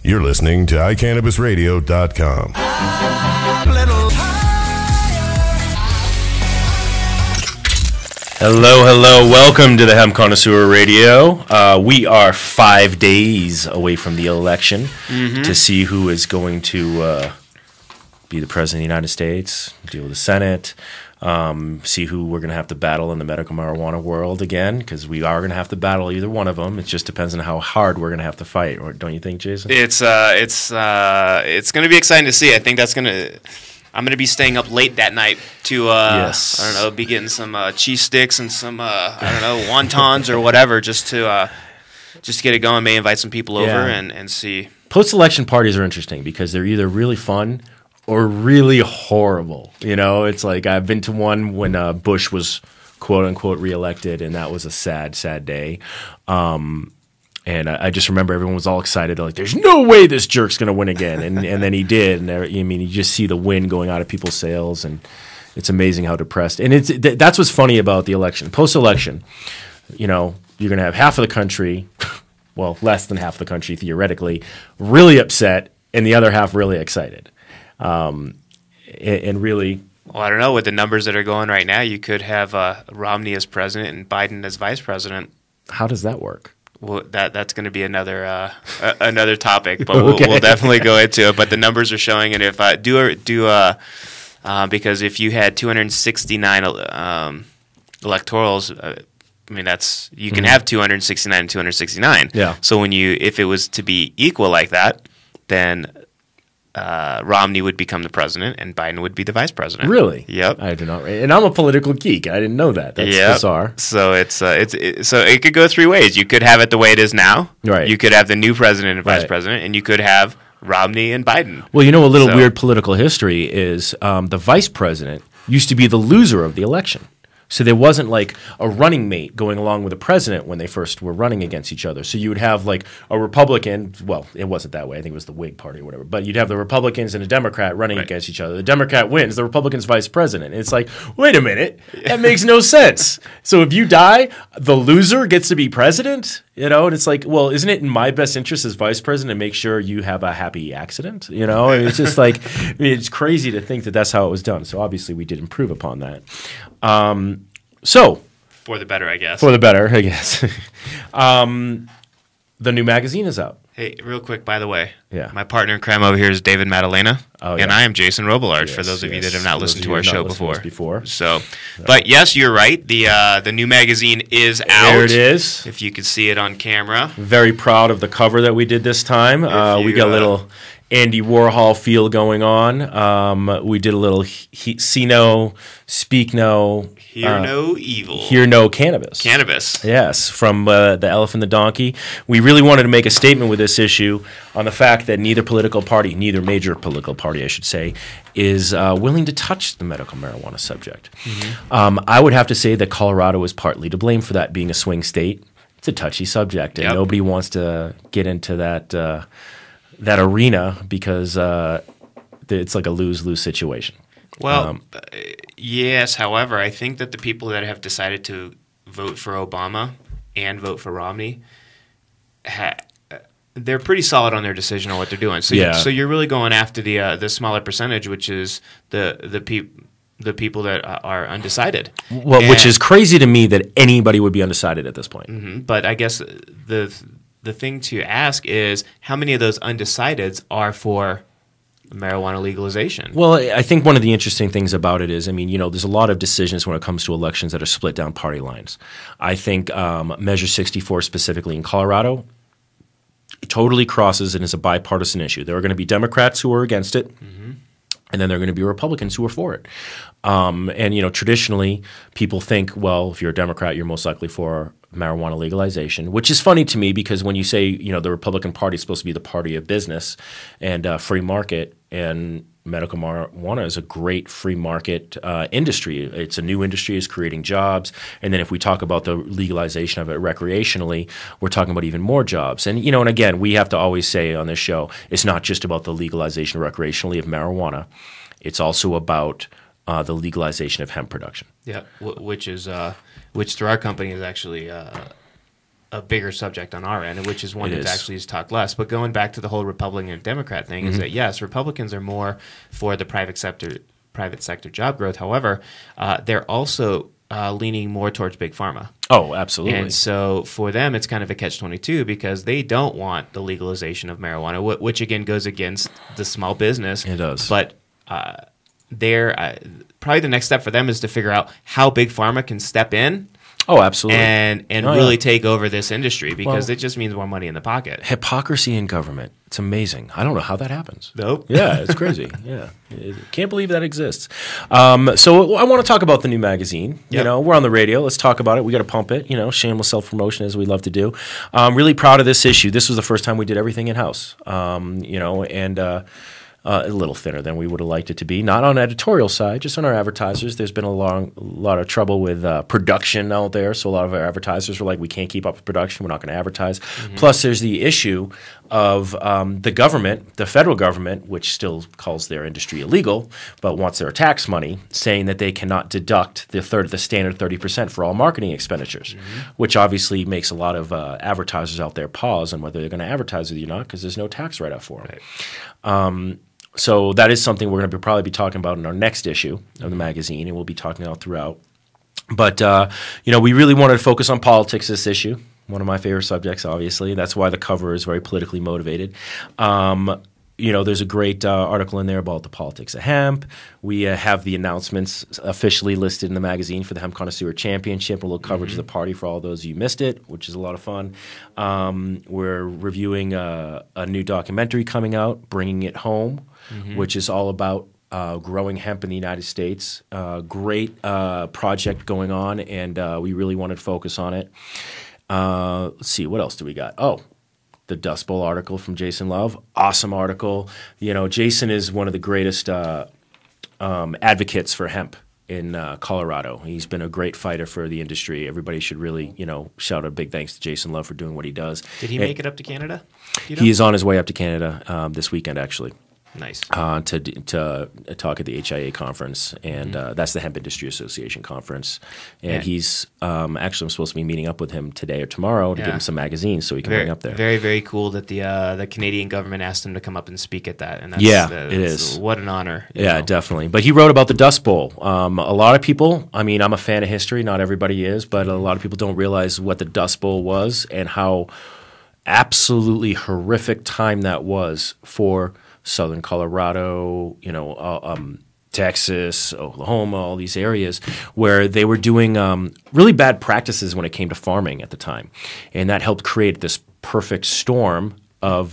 You're listening to iCannabisRadio.com. Hello. Welcome to the Hemp Connoisseur Radio. We are 5 days away from the election to see who is going to be the president of the United States, deal with the Senate, see who we're going to have to battle in the medical marijuana world again, because we are going to have to battle either one of them. It just depends on how hard we're going to have to fight, or don't you think, Jason? It's going to be exciting to see. I think I'm going to be staying up late that night to, I don't know, be getting some cheese sticks and some, wontons or whatever, just to get it going. May invite some people over and see. Post-election parties are interesting because they're either really fun or really horrible. You know, it's like I've been to one when Bush was quote-unquote reelected, and that was a sad, sad day. And I just remember everyone was all excited. They're like, there's no way this jerk's going to win again. And then he did. And I mean, you just see the wind going out of people's sails, and it's amazing how depressed. And that's what's funny about the election. Post-election, you know, you're going to have half of the country, well, less than half of the country theoretically, really upset, and the other half really excited. And really... Well, I don't know. With the numbers that are going right now, you could have Romney as president and Biden as vice president. How does that work? Well, that's going to be another topic, but we'll definitely go into it. But the numbers are showing it. If because if you had 269 electorals, I mean that's you can have 269 and 269. Yeah. So if it was to be equal like that, then Romney would become the president and Biden would be the vice president. Really? Yep. I do not. And I'm a political geek. I didn't know that. That's bizarre. So so it could go three ways. You could have it the way it is now. Right. You could have the new president and vice president, and you could have Romney and Biden. Well, you know, a little weird political history is the vice president used to be the loser of the election. So there wasn't like a running mate going along with the president when they first were running against each other. So you would have like a Republican, well, it wasn't that way. I think it was the Whig Party or whatever. But you'd have the Republicans and a Democrat running against each other. The Democrat wins, the Republican's vice president. And it's like, wait a minute, that makes no sense. So if you die, the loser gets to be president? You know, and it's like, well, isn't it in my best interest as vice president to make sure you have a happy accident? You know, and it's just like, I mean, it's crazy to think that that's how it was done. So obviously we did improve upon that. So for the better, I guess. For the better, I guess. The new magazine is out. Hey, real quick, by the way, my partner in crime over here is David Madalena, and I am Jason Robillard, for those of you that have not listened to our show before. So, but yes, you're right. The new magazine is out. There it is. If you could see it on camera. Very proud of the cover that we did this time. We got a little Andy Warhol feel going on. We did a little see no, speak no. Hear no evil. Hear no cannabis. Cannabis. Yes, from The Elephant and the Donkey. We really wanted to make a statement with this issue on the fact that neither major political party, I should say, is willing to touch the medical marijuana subject. I would have to say that Colorado is partly to blame for that being a swing state. It's a touchy subject, and nobody wants to get into that arena because it's like a lose-lose situation. Well, yes. However, I think that the people that have decided to vote for Obama and vote for Romney, they're pretty solid on their decision on what they're doing. So, so you're really going after the smaller percentage, which is the people that are undecided. Well, which is crazy to me that anybody would be undecided at this point. But I guess the thing to ask is how many of those undecideds are for marijuana legalization? Well, I think one of the interesting things about it is, I mean, you know, there's a lot of decisions when it comes to elections that are split down party lines. I think Measure 64 specifically in Colorado totally crosses and is a bipartisan issue. There are going to be Democrats who are against it, and then there are going to be Republicans who are for it. And, you know, traditionally people think, well, if you're a Democrat, you're most likely for marijuana legalization, which is funny to me because when you say, you know, the Republican Party is supposed to be the party of business and free market, and medical marijuana is a great free market industry. It's a new industry, it's creating jobs. And then if we talk about the legalization of it recreationally, we're talking about even more jobs. And, you know, and again, we have to always say on this show, it's not just about the legalization recreationally of marijuana. It's also about the legalization of hemp production. Yeah, which through our company is actually a bigger subject on our end, which is one that actually is talked less. But going back to the whole Republican and Democrat thing, is that yes, Republicans are more for the private sector job growth. However, they're also leaning more towards big pharma. Oh, absolutely. And so for them, it's kind of a catch-22 because they don't want the legalization of marijuana, which again goes against the small business. It does. But probably the next step for them is to figure out how big pharma can step in. Oh, absolutely. And really take over this industry because it just means more money in the pocket. Hypocrisy in government. It's amazing. I don't know how that happens. Nope. Yeah, it's crazy. Yeah. Can't believe that exists. So I want to talk about the new magazine. You know, we're on the radio. Let's talk about it. We got to pump it. You know, shameless self-promotion as we love to do. I'm really proud of this issue. This was the first time we did everything in-house. You know, and a little thinner than we would have liked it to be. Not on editorial side, just on our advertisers. There's been a lot of trouble with production out there, so a lot of our advertisers were like, we can't keep up with production, we're not going to advertise. Plus, there's the issue of the government, the federal government, which still calls their industry illegal, but wants their tax money, saying that they cannot deduct the standard 30% for all marketing expenditures, which obviously makes a lot of advertisers out there pause on whether they're going to advertise with you or not because there's no tax write-off for them. Right. So that is something we're going to probably be talking about in our next issue of the magazine, and we'll be talking about throughout. But, you know, we really wanted to focus on politics this issue, one of my favorite subjects, obviously. That's why the cover is very politically motivated. You know, there's a great article in there about the politics of hemp. We have the announcements officially listed in the magazine for the Hemp Connoisseur Championship, a little coverage of the party for all those of you who missed it, which is a lot of fun. We're reviewing a new documentary coming out, Bringing It Home, which is all about growing hemp in the United States. Great project going on, and we really wanted to focus on it. Let's see, what else do we got? Oh, the Dust Bowl article from Jason Love. Awesome article. You know, Jason is one of the greatest advocates for hemp in Colorado. He's been a great fighter for the industry. Everybody should really, you know, shout out a big thanks to Jason Love for doing what he does. Did he make it up to Canada? He is on his way up to Canada this weekend, actually. Nice. To talk at the HIA conference, and that's the Hemp Industry Association conference. And he's actually, I'm supposed to be meeting up with him today or tomorrow to give him some magazines so he can bring up there. Very, very cool that the Canadian government asked him to come up and speak at that. And that's, it is. What an honor. Yeah, know. Definitely. But he wrote about the Dust Bowl. A lot of people, I mean, I'm a fan of history. Not everybody is, but a lot of people don't realize what the Dust Bowl was and how absolutely horrific time that was for Southern Colorado, you know, Texas, Oklahoma, all these areas where they were doing really bad practices when it came to farming at the time. And that helped create this perfect storm of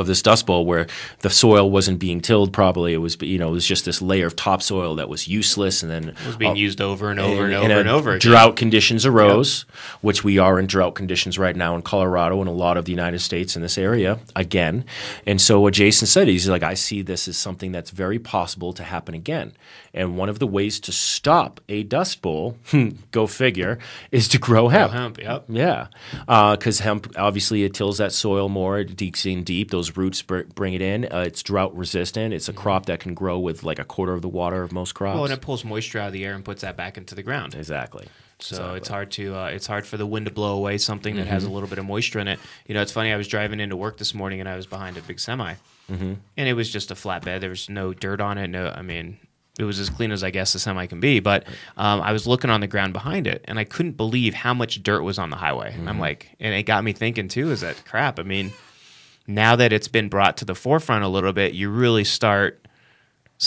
this Dust Bowl where the soil wasn't being tilled properly. It was, you know, it was just this layer of topsoil that was useless, and then it was being used over and over and over and over again. Drought conditions arose, which we are in drought conditions right now in Colorado and a lot of the United States in this area again. And so what Jason said, he's like, I see this as something that's very possible to happen again. And one of the ways to stop a Dust Bowl, go figure, is to grow hemp. Yeah, because hemp, obviously, it tills that soil more. It digs in deep. Those roots bring it in. It's drought resistant. It's a crop that can grow with like a quarter of the water of most crops. Well, and it pulls moisture out of the air and puts that back into the ground. Exactly. So it's hard for the wind to blow away something that has a little bit of moisture in it. You know, it's funny. I was driving into work this morning and I was behind a big semi, and it was just a flatbed. There was no dirt on it. It was as clean as I guess a semi can be, but I was looking on the ground behind it, and I couldn't believe how much dirt was on the highway. And I'm like, and it got me thinking too, is that crap? I mean, now that it's been brought to the forefront a little bit, you really start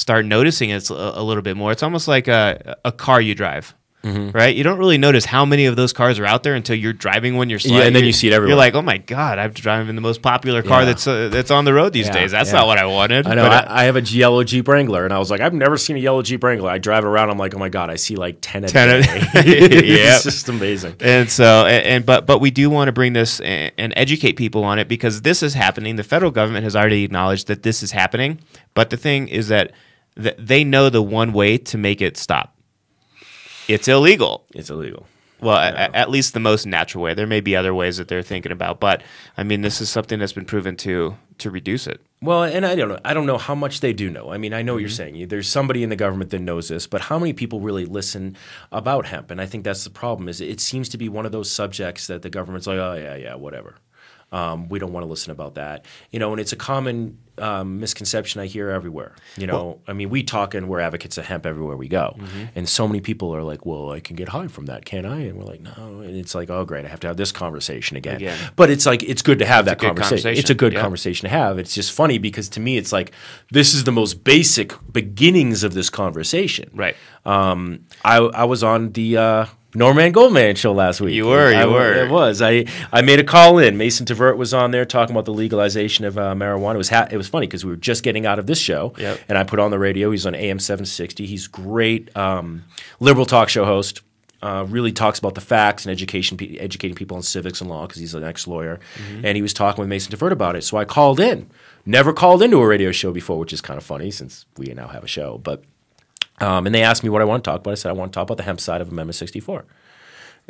noticing it a little bit more. It's almost like a car you drive. Right? You don't really notice how many of those cars are out there until you're driving one yourself. Yeah, and then you see it everywhere. You're like, oh my God, I'm driving the most popular car that's on the road these days. That's not what I wanted. I know. I have a yellow Jeep Wrangler, and I was like, I've never seen a yellow Jeep Wrangler. I drive around, I'm like, oh my God, I see like 10 a day. It's just amazing. And so, but we do want to bring this and educate people on it because this is happening. The federal government has already acknowledged that this is happening. But the thing is that they know the one way to make it stop. It's illegal. It's illegal. Well, at least the most natural way. There may be other ways that they're thinking about, but I mean, this is something that's been proven to reduce it. Well, and I don't know how much they do know. I mean, I know what you're saying. There's somebody in the government that knows this, but how many people really listen about hemp? And I think that's the problem. Is it seems to be one of those subjects that the government's like, oh yeah, whatever. We don't want to listen about that, and it's a common misconception I hear everywhere. I mean, we talk and we're advocates of hemp everywhere we go, and so many people are like, "Well, I can get high from that, can't I?" And we're like, "No," and it's like, "Oh, great, I have to have this conversation again." But it's like it's good to have that conversation. It's a good conversation to have. It's just funny because to me, it's like this is the most basic beginnings of this conversation. Right. I was on the Norman Goldman show last week. You were. It was. I made a call in. Mason Tvert was on there talking about the legalization of marijuana. It was funny because we were just getting out of this show, and I put on the radio. He's on AM 760. He's great liberal talk show host. Really talks about the facts and educating people on civics and law because he's an ex-lawyer. And he was talking with Mason Tvert about it. So I called in. Never called into a radio show before, which is kind of funny since we now have a show. But and they asked me what I want to talk about. I said I want to talk about the hemp side of Amendment 64.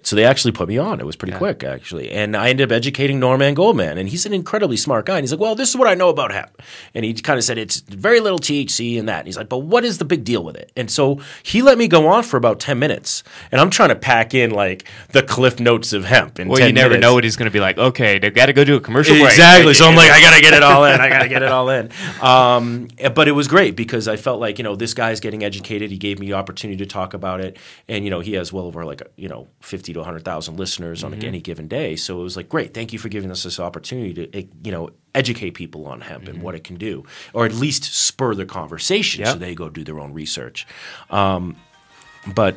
So they actually put me on. It was pretty quick, actually. And I ended up educating Norman Goldman. And he's an incredibly smart guy. And he's like, well, this is what I know about hemp. And he kind of said it's very little THC and that. And he's like, but what is the big deal with it? And so he let me go on for about 10 minutes. And I'm trying to pack in, like, the cliff notes of hemp in 10 minutes. Well, you never know what he's going to be like. Okay, they've got to go do a commercial break. Exactly. So I'm like, I got to get it all in. I got to get it all in. But it was great because I felt like, this guy's getting educated. He gave me the opportunity to talk about it. And, he has well over, 50 to 100,000 listeners on any given day. So it was like, great, thank you for giving us this opportunity to, educate people on hemp and what it can do, or at least spur the conversation so they go do their own research. But,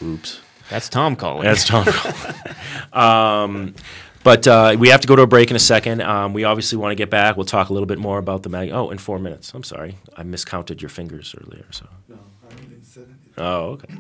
oops. That's Tom calling. That's Tom calling. But we have to go to a break in a second. We obviously want to get back. We'll talk a little bit more about the mag. Oh, in 4 minutes. I'm sorry. I miscounted your fingers earlier. So. No, I didn't say anything. Oh, okay.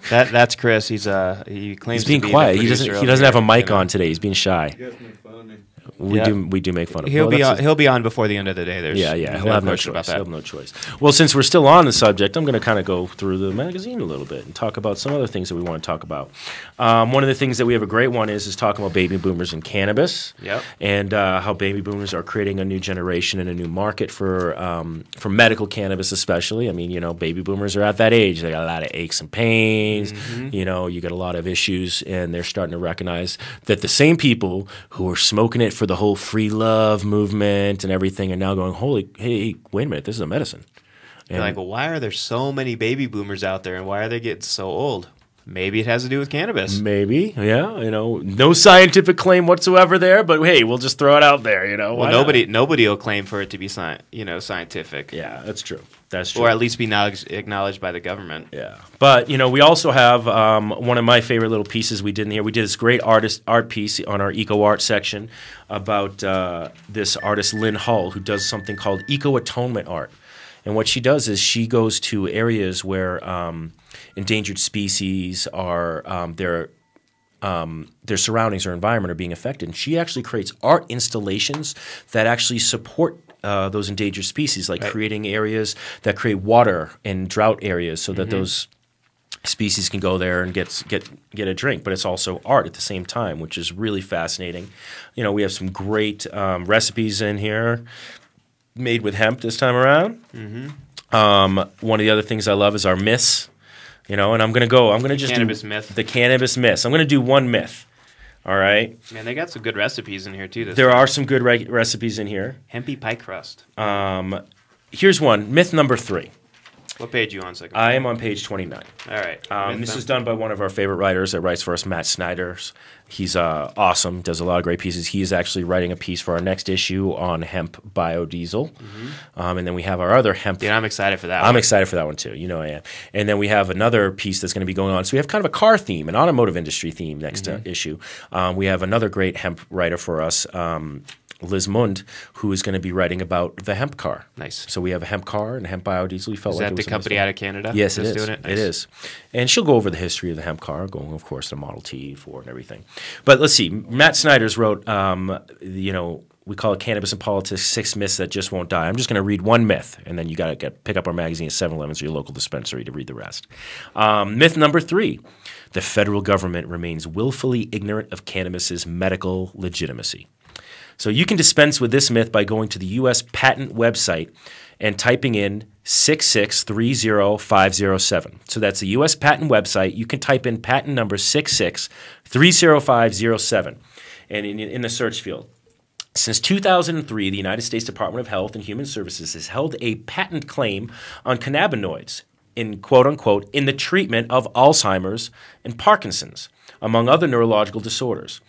That's Chris. He claims he's being to be quiet. The He doesn't have a mic on today. He's being shy. You guys make fun of me. We do make fun of him. He'll be on before the end of the day. He'll have no choice. He'll have no choice. Well, since we're still on the subject, I'm going to kind of go through the magazine a little bit and talk about some other things that we want to talk about. One of the things that we have a great one is talking about baby boomers and cannabis. Yep. And how baby boomers are creating a new generation and a new market for medical cannabis, especially. I mean, baby boomers are at that age. They got a lot of aches and pains. You got a lot of issues, and they're starting to recognize that the same people who were smoking it for the whole free love movement and everything are now going, hey, wait a minute, this is a medicine. And you're like, well, why are there so many baby boomers out there, and why are they getting so old? Maybe it has to do with cannabis. Maybe, yeah. No scientific claim whatsoever there, but hey, we'll just throw it out there. Well, nobody will claim for it to be scientific. Yeah, that's true. That's true. Or at least be acknowledged by the government. Yeah. But, we also have one of my favorite little pieces we did in here. We did this great art piece on our eco art section about this artist, Lynn Hull, who does something called eco atonement art. And what she does is she goes to areas where endangered species are their surroundings or environment are being affected. And she actually creates art installations that actually support those endangered species, like creating areas that create water in drought areas so that those species can go there and get a drink. But it's also art at the same time, which is really fascinating. We have some great recipes in here made with hemp this time around. One of the other things I love is our myths. And I'm going to just cannabis do myth. The cannabis myths. I'm going to do one myth. All right. Man, they got some good recipes in here too. There are some good recipes in here. Hempy pie crust. Here's one. Myth number 3. What page are you on, second? I am on page 29. All right. This is done by one of our favorite writers that writes for us, Matt Snyder's. He's awesome, does a lot of great pieces. He is actually writing a piece for our next issue on hemp biodiesel. And then we have our other hemp. Yeah, I'm excited for that one. I'm excited for that one too. I am. And then we have another piece that's going to be going on. So we have kind of a car theme, an automotive industry theme next issue. We have another great hemp writer for us, Liz Mund, who is going to be writing about the hemp car. Nice. So we have a hemp car and a hemp biodiesel. We felt is like that it was the company out of Canada? Yes, it is. Doing it? Nice. It is. And she'll go over the history of the hemp car, going, of course, to Model T, Ford, and everything. But let's see. Matt Snyder's wrote, we call it Cannabis and Politics, 6 Myths That Just Won't Die. I'm just going to read one myth, and then you got to pick up our magazine at 7-Elevens or your local dispensary to read the rest. Myth number 3. The federal government remains willfully ignorant of cannabis's medical legitimacy. So you can dispense with this myth by going to the U.S. patent website and typing in 6630507. So that's the U.S. patent website. You can type in patent number 6630507 and in the search field. Since 2003, the United States Department of Health and Human Services has held a patent claim on cannabinoids in quote-unquote in the treatment of Alzheimer's and Parkinson's, among other neurological disorders.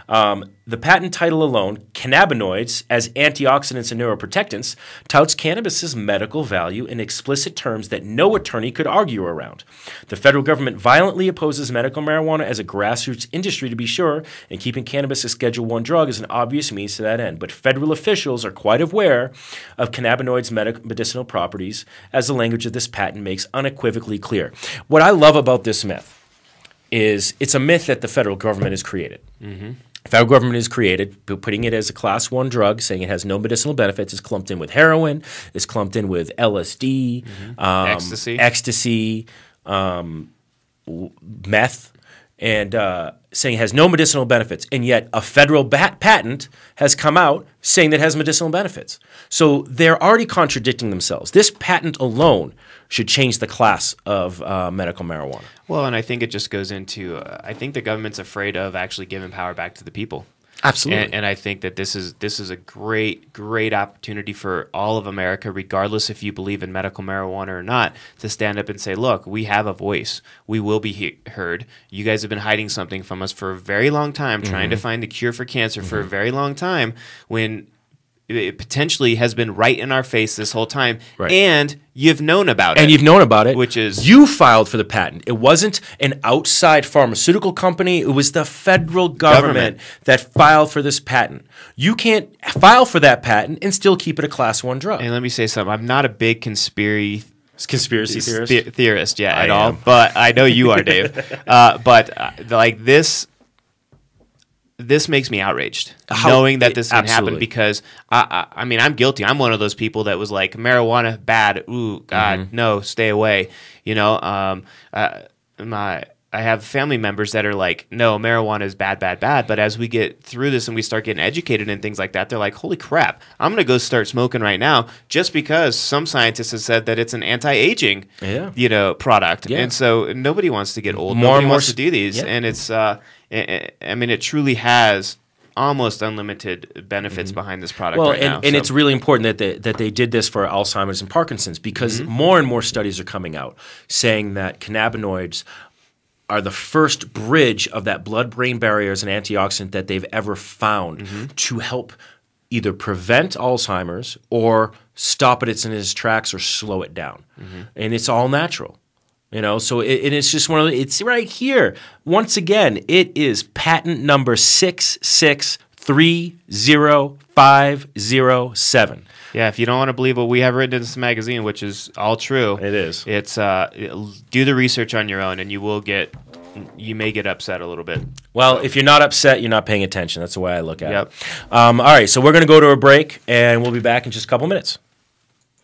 The patent title alone, cannabinoids as antioxidants and neuroprotectants, touts cannabis's medical value in explicit terms that no attorney could argue around. The federal government violently opposes medical marijuana as a grassroots industry, to be sure, and keeping cannabis a Schedule I drug is an obvious means to that end. But federal officials are quite aware of cannabinoids' medicinal properties, as the language of this patent makes unequivocally clear. What I love about this myth is it's a myth that the federal government has created. Mm-hmm. The federal government has created, putting it as a Class I drug, saying it has no medicinal benefits. It's clumped in with heroin. It's clumped in with LSD, ecstasy, meth, and saying it has no medicinal benefits. And yet a federal patent has come out saying that it has medicinal benefits. So they're already contradicting themselves. This patent alone should change the class of medical marijuana. Well, and I think it just goes into, I think the government's afraid of actually giving power back to the people. Absolutely. And I think that this is a great opportunity for all of America, regardless if you believe in medical marijuana or not, to stand up and say, look, we have a voice. We will be heard. You guys have been hiding something from us for a very long time, trying to find a cure for cancer for a very long time, when it potentially has been right in our face this whole time, and you've known about it. And you've known about it. Which is... You filed for the patent. It wasn't an outside pharmaceutical company. It was the federal government that filed for this patent. You can't file for that patent and still keep it a Class I drug. And let me say something. I'm not a big conspiracy theorist at all, but I know you are, Dave. Like this makes me outraged knowing that this can happen, because I mean, I'm guilty. I'm one of those people that was like, marijuana bad. Ooh, God, no, stay away. You know, I have family members that are like, no, marijuana is bad. But as we get through this and we start getting educated and things like that, they're like, holy crap, I'm going to go start smoking right now, just because some scientists have said that it's an anti-aging, product. Yeah. And so nobody wants to get old. Nobody wants to do these. Yeah. And it's, I mean, it truly has almost unlimited benefits behind this product now. And it's really important that they did this for Alzheimer's and Parkinson's, because more and more studies are coming out saying that cannabinoids are the first bridge of that blood-brain barrier as an antioxidant that they've ever found to help either prevent Alzheimer's or stop it in its tracks or slow it down. And it's all natural. You know, so it's just one of the, it's right here. Once again, it is patent number 6630507. Yeah, if you don't want to believe what we have written in this magazine, which is all true, it is. It's do the research on your own, and you may get upset a little bit. Well, if you're not upset, you're not paying attention. That's the way I look at it. All right, so we're going to go to a break, and we'll be back in just a couple minutes.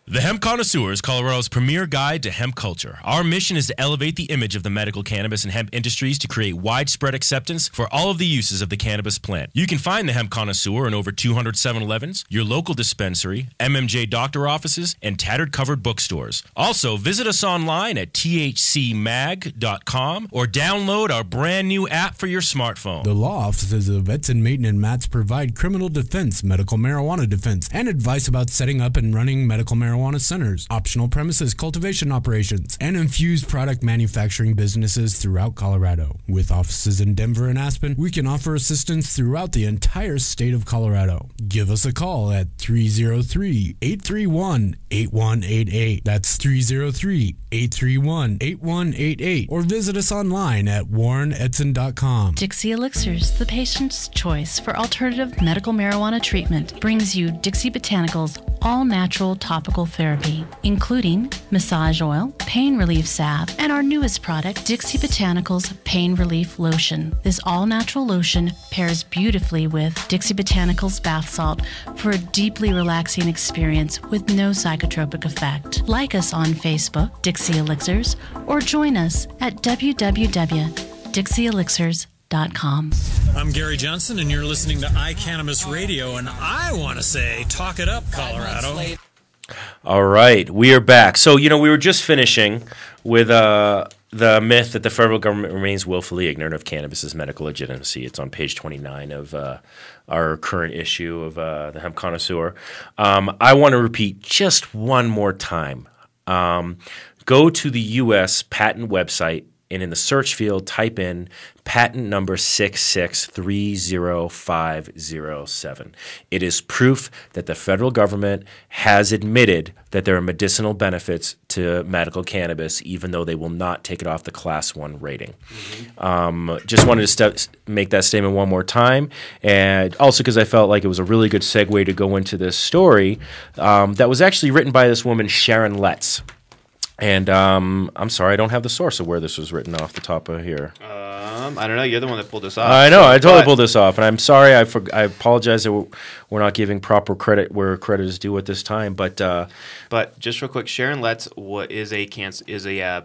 The Hemp Connoisseur is Colorado's premier guide to hemp culture. Our mission is to elevate the image of the medical cannabis and hemp industries to create widespread acceptance for all of the uses of the cannabis plant. You can find the Hemp Connoisseur in over 200 7-Elevens, your local dispensary, MMJ doctor offices, and tattered covered bookstores. Also, visit us online at thcmag.com or download our brand new app for your smartphone. The law offices of Edson, Mayton, and Matz provide criminal defense, medical marijuana defense, and advice about setting up and running medical marijuana centers, optional premises cultivation operations, and infused product manufacturing businesses throughout Colorado. With offices in Denver and Aspen, we can offer assistance throughout the entire state of Colorado. Give us a call at 303-831-8188. That's 303-831-8188. Or visit us online at warrenedson.com. Dixie Elixirs, the patient's choice for alternative medical marijuana treatment, brings you Dixie Botanicals all-natural topical therapy, including massage oil, pain relief salve, and our newest product, Dixie Botanicals Pain Relief Lotion. This all-natural lotion pairs beautifully with Dixie Botanicals bath salt for a deeply relaxing experience with no psychotropic effect. Like us on Facebook, Dixie Elixirs, or join us at www.dixieelixirs.com. THCRadio.com. I'm Gary Johnson, and you're listening to iCannabis Radio, and I want to say, talk it up, Colorado. All right, we are back. So, we were just finishing with the myth that the federal government remains willfully ignorant of cannabis's medical legitimacy. It's on page 29 of our current issue of the Hemp Connoisseur. I want to repeat just one more time. Go to the U.S. patent website, and in the search field, type in patent number 6630507. It is proof that the federal government has admitted that there are medicinal benefits to medical cannabis, even though they will not take it off the Class 1 rating. Just wanted to make that statement one more time, and also because I felt like it was a really good segue to go into this story that was actually written by this woman, Sharon Letts. And I'm sorry, I don't have the source of where this was written off the top of here. I don't know. You're the one that pulled this off. I know. I totally pulled this off. And I'm sorry. I apologize that we're not giving proper credit where credit is due at this time. But just real quick, Sharon Letts is a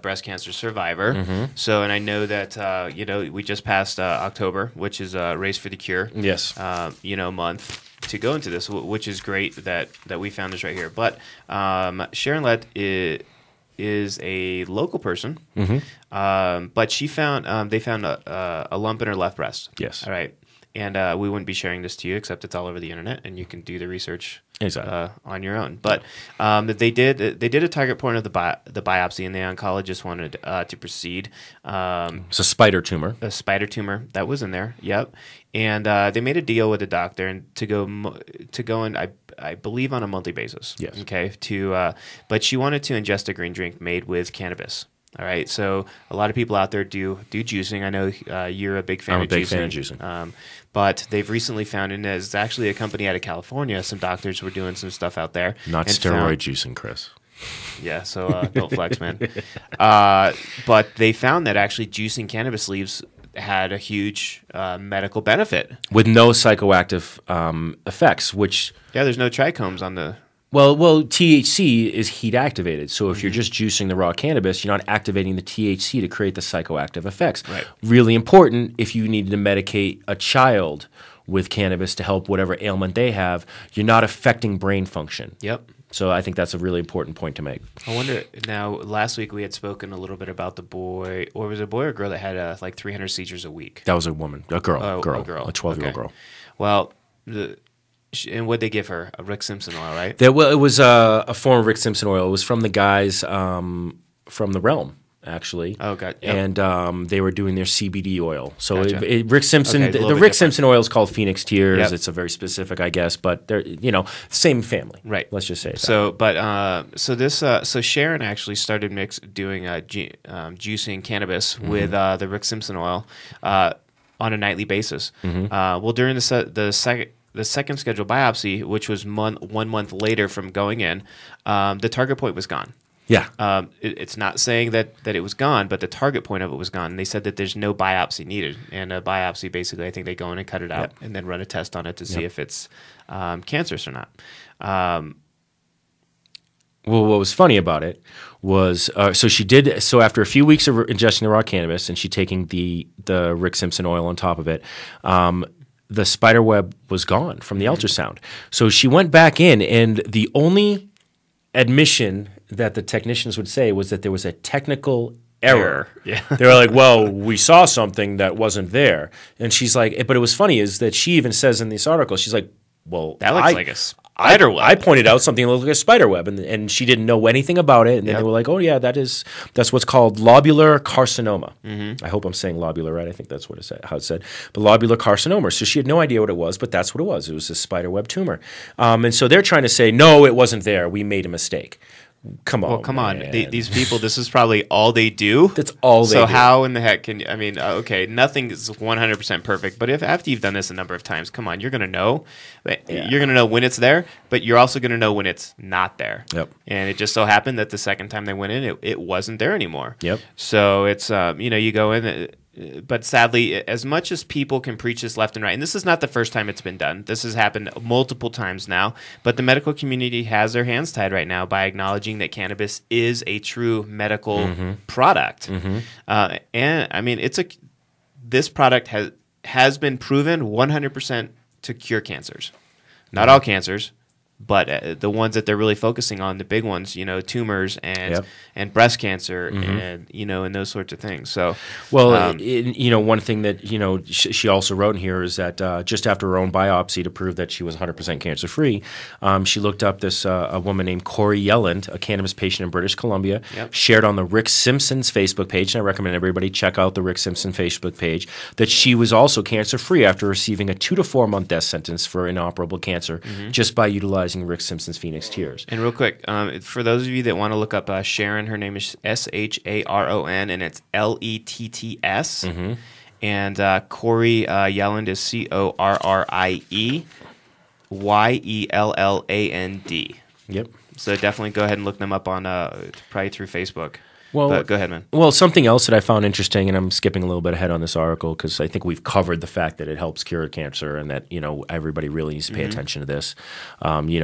breast cancer survivor. Mm-hmm. So, and I know that, we just passed October, which is Race for the Cure. Yes. Month to go into this, which is great that we found this right here. But Sharon Letts is a local person, but she found they found a lump in her left breast. Yes. All right, and we wouldn't be sharing this to you, except it's all over the internet, and you can do the research on your own. But they did a target point of the biopsy, and the oncologist wanted to proceed. It's a spider tumor. A spider tumor that was in there. Yep. And they made a deal with the doctor and to go in, I believe, on a monthly basis. Yes. Okay. But she wanted to ingest a green drink made with cannabis. All right. So a lot of people out there do juicing. I know you're a big fan of juicing. I'm a big fan of juicing. But they've recently found, and it's actually a company out of California, some doctors were doing some stuff out there. Not steroid juicing, Chris. Yeah, so don't flex, man. But they found that actually juicing cannabis leaves had a huge medical benefit. With no psychoactive effects, which... Yeah, there's no trichomes on the... Well, THC is heat activated. So if you're just juicing the raw cannabis, you're not activating the THC to create the psychoactive effects. Right. Really important if you need to medicate a child with cannabis to help whatever ailment they have, you're not affecting brain function. Yep. So I think that's a really important point to make. I wonder, now, last week we had spoken a little bit about the boy, or was it a boy or a girl that had like 300 seizures a week? That was a woman, a girl, a 12-year-old girl. Well, and what'd they give her? A Rick Simpson oil, right? It was a form of Rick Simpson oil. It was from the guys from the Realm, actually. Oh, God. Yep. And they were doing their CBD oil. So Gotcha. Rick Simpson, Okay, the Rick Simpson oil is called Phoenix Tears. Yep. It's a very specific, I guess, but they're same family. Right. Let's just say it. So Sharon actually started doing juicing cannabis with the Rick Simpson oil on a nightly basis. Well, during the second scheduled biopsy, which was 1 month later from going in, the target point was gone. Yeah. It's not saying that it was gone, but the target point of it was gone. And they said that there's no biopsy needed. And a biopsy, basically, I think they go in and cut it out and then run a test on it to see if it's cancerous or not. Well, what was funny about it was, so after a few weeks of ingesting the raw cannabis and she taking the Rick Simpson oil on top of it, the spider web was gone from the ultrasound. So she went back in, and the only admission that the technicians would say was that there was a technical error. Yeah. They were like, well, we saw something that wasn't there. And she's like, but it was funny is that she even says in this article, she's like, well, that looks like a spider web. I pointed out something that looked like a spider web, and she didn't know anything about it. And then they were like, oh, yeah, that's what's called lobular carcinoma. I hope I'm saying lobular right. I think that's what how it said. But lobular carcinoma. So she had no idea what it was, but that's what it was. It was a spider web tumor. And so they're trying to say, no, it wasn't there. We made a mistake. Come on. Well, come on. These people, this is probably all they do. That's all they do. So how in the heck can you, okay, nothing is 100% perfect, but if after you've done this a number of times, come on, you're going to know. You're going to know when it's there, but you're also going to know when it's not there. Yep. And it just so happened that the second time they went in, it wasn't there anymore. Yep. So it's, you go in, but sadly, as much as people can preach this left and right, and this is not the first time it's been done. This has happened multiple times now, but the medical community has their hands tied right now by acknowledging that cannabis is a true medical product. And, this product has been proven 100% to cure cancers. Not all cancers, but the ones that they're really focusing on, the big ones, tumors and breast cancer and and those sorts of things. So, well, one thing that she also wrote in here is that just after her own biopsy to prove that she was 100% cancer free, she looked up this a woman named Corey Yelland, a cannabis patient in British Columbia, shared on the Rick Simpson's Facebook page, and I recommend everybody check out the Rick Simpson Facebook page, that she was also cancer free after receiving a 2 to 4 month death sentence for inoperable cancer just by utilizing Rick Simpson's Phoenix Tears. And real quick, for those of you that want to look up Sharon, her name is Sharon, and it's Letts. And Corey Yelland is Corrieyelland. Yep. So definitely go ahead and look them up on probably through Facebook. Well, but go ahead, man. Well, something else that I found interesting, and I'm skipping a little bit ahead on this article because I think we've covered the fact that it helps cure cancer and that everybody really needs to pay attention to this.